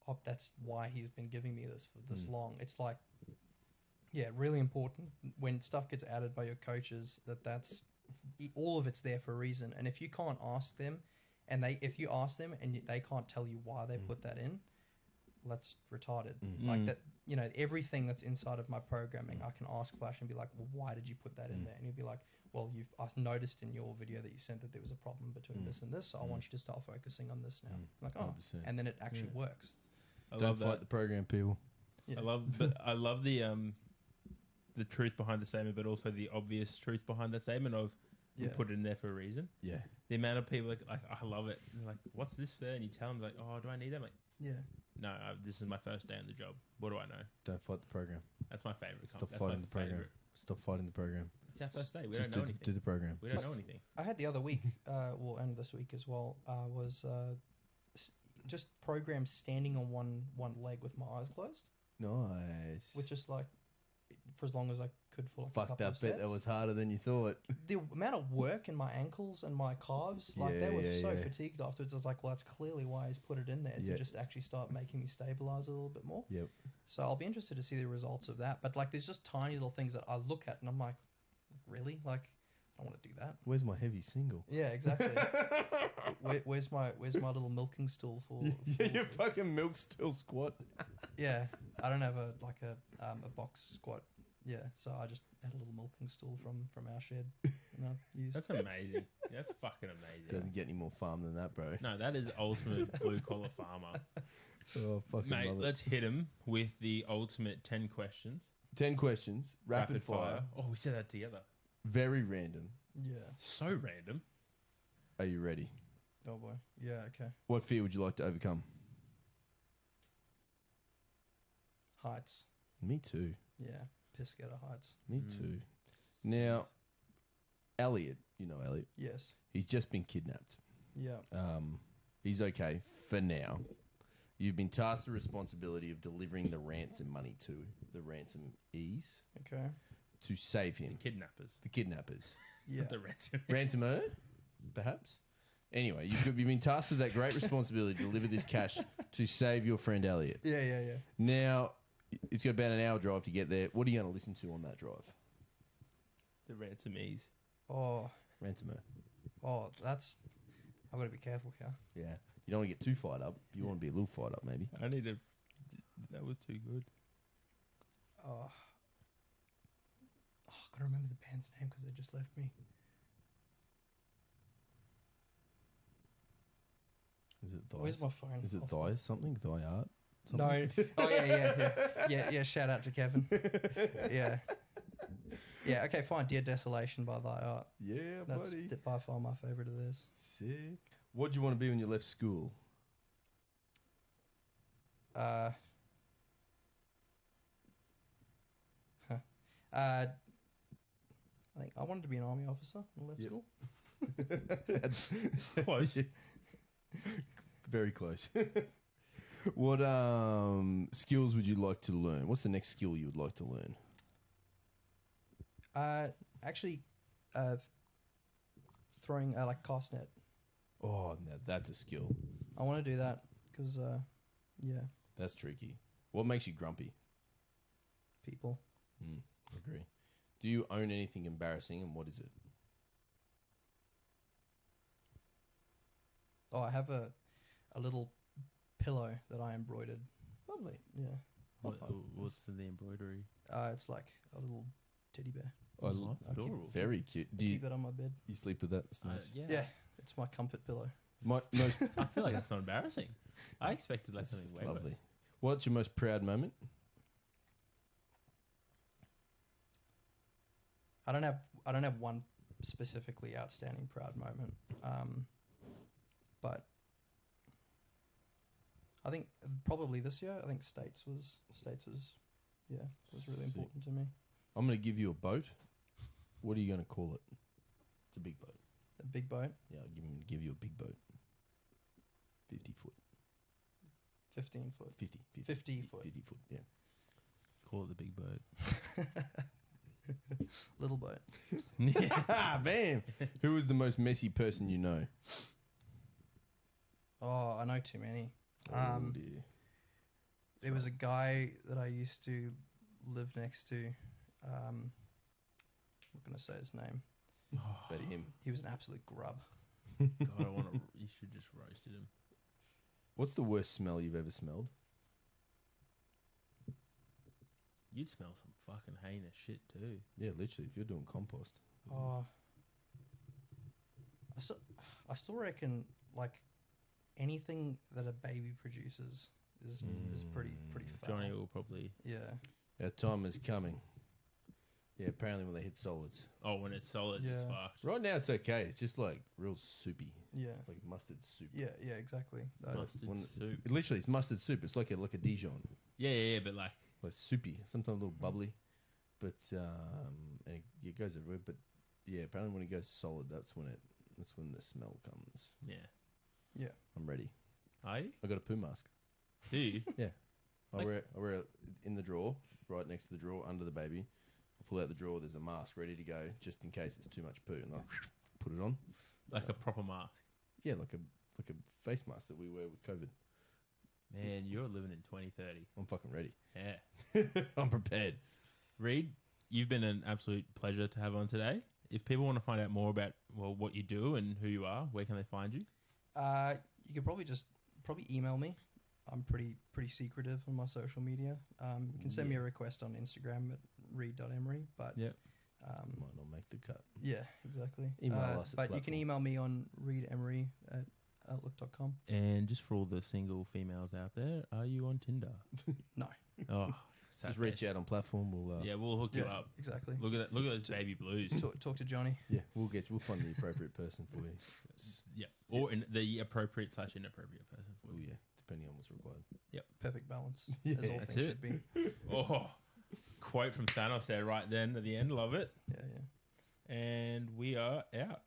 oh, that's why he's been giving me this for this long. It's like, yeah, really important when stuff gets added by your coaches that's all of it's there for a reason. And if you can't ask them, and if you ask them and they can't tell you why they put that in, that's retarded. Like that, you know, everything that's inside of my programming, I can ask Flash and be like, well, why did you put that in there? And he'll be like, well, I noticed in your video that you sent that there was a problem between this and this, so I want you to start focusing on this now. I'm like, oh, 100%. and then it actually works. I Don't love fight that. the program, people. Yeah. I love the truth behind the statement, but also the obvious truth behind that statement of you put it in there for a reason. Yeah. The amount of people like I love it. They're like, what's this for? And you tell them like, oh, do I need that? I'm like, Yeah. no, this is my first day on the job. What do I know? Don't fight the program. That's my favorite. Stop That's fighting my the program. favorite. Stop fighting the program. It's our first day. We Just don't know do anything. the program. We don't know anything. I had the other week, and this week as well, was just programs standing on one leg with my eyes closed, Nice. which is like for as long as I could for like a Fuck couple that of bit. sets. That was harder than you thought. The amount of work in my ankles and my calves, like they Yeah, were yeah, so yeah. fatigued afterwards. I was like, well, that's clearly why he's put it in there Yeah. to just actually start making me stabilize a little bit more. Yep. So I'll be interested to see the results of that. But like, there's just tiny little things that I look at and I'm like, really? Like, I don't want to do that. Where's my heavy single? Yeah, exactly. Where's my little milking stool for? Yeah, your fucking milk still squat. Yeah, I don't have a box squat. Yeah, so I just had a little milking stool from our shed. And I used. That's amazing. That's fucking amazing. Doesn't get any more farm than that, bro. No, that is ultimate blue collar farmer. Oh, fucking Mate, love it. let's hit him with the ultimate 10 questions. 10 questions, rapid fire, Oh, we said that together. very random. Yeah. So random. Are you ready? Oh boy. Yeah. Okay. What fear would you like to overcome? Heights. Me too. Yeah. Piss scared of heights. Me too. Now, Elliot, you know Elliot, Yes. he's just been kidnapped. Yeah. He's okay for now. You've been tasked the responsibility of delivering the ransom money to the ransomees Okay. to save him. Kidnappers. The kidnappers. Yeah. The ransom. Ransomer, perhaps? Anyway, you've been tasked with that great responsibility to deliver this cash to save your friend Elliot. Yeah. Yeah. Yeah. Now, it's got about an hour drive to get there. What are you going to listen to on that drive? The ransomees. Oh. Ransomer. Oh. That's. I've got to be careful here. Yeah. You don't want to get too fired up. You want to be a little fired up, maybe. I need to. That was too good. Oh. I gotta remember the band's name because they just left me. Is it thighs? Where's my phone? Is it Oh, thighs something? Thigh art? No. Oh yeah. Shout out to Kevin. Yeah. Yeah. Okay. Fine. Dear Desolation by Thy Art. Yeah, That's buddy. by far my favorite of theirs. Sick. What do you want to be when you left school? I think I wanted to be an army officer when I left Yep. school. Close. Very close. What skills would you like to learn? What's the next skill you would like to learn? Actually, throwing like cast net. Oh, now that's a skill. I want to do that because yeah, That's tricky. What makes you grumpy? people. Agree. Do you own anything embarrassing, and what is it? Oh, I have a little pillow that I embroidered. Lovely. Yeah, What's the embroidery? it's like a little teddy bear. Oh, Adorable. very cute. Do Keep you that on my bed. sleep with that? It's nice. Yeah. Yeah, It's my comfort pillow. Most I feel like that's not embarrassing. I expected like something way lovely. worse. What's your most proud moment? I don't have one specifically outstanding proud moment. But I think probably this year, I think States was really Sick. important to me. I'm going to give you a boat. What are you going to call it? It's a big boat. A big boat, Yeah, I'll give you a big boat. 50 foot. 15 foot. 50 foot. 50 foot, yeah. Call it the big bird. Little boat. Bam! Who is the most messy person you know? Oh, I know too many. Oh, dear. There was a guy that I used to live next to. I'm not going to say his name. But him. He was an absolute grub. God, I want to. You should just roasted him. What's the worst smell you've ever smelled? You'd smell some fucking heinous shit too. Yeah, literally, if you're doing compost. Oh, I still reckon like anything that a baby produces is pretty foul. Johnny will probably. Yeah. Our time is coming. Yeah, apparently when they hit solids. Oh, when it's solid, it's Yeah. fucked. Right now it's okay. It's just like real soupy. Yeah. Like mustard soup. Yeah, exactly. Mustard when- soup. Literally, it's mustard soup. It's like a Dijon. Yeah, but like. Like soupy. Sometimes a little bubbly. But, and it goes everywhere. But yeah, apparently when it goes solid, that's when the smell comes. Yeah. I'm ready. Are you? I got a poo mask. Do you? Yeah. I Like- wear it in the drawer, right next to the drawer, under the baby. I pull out the drawer, there's a mask ready to go, just in case it's too much poo, and I put it on. Like a proper mask. Yeah, like a face mask that we wear with COVID. Man, you're living in 2030. I'm fucking ready. Yeah. I'm prepared. Reid, you've been an absolute pleasure to have on today. If people want to find out more about what you do and who you are, where can they find you? You could probably email me. I'm pretty secretive on my social media. You can send me a request on Instagram at reid.emery, but Yeah. Might not make the cut. yeah, exactly. Email us at but you can platform. email me on reidemery at outlook.com. And just for all the single females out there, are you on Tinder? No. Oh, Just reach out on platform. We'll Yeah, we'll hook you Yeah, up. exactly. Look at those baby blues. Talk to Johnny. yeah, we'll find the appropriate person for you. Yeah, or the appropriate / inappropriate person for Oh you. yeah, depending on what's required. Perfect balance, Yeah, as all that's things it. should be. Oh, quote from Thanos there right then at the end. Love it. Yeah. And we are out.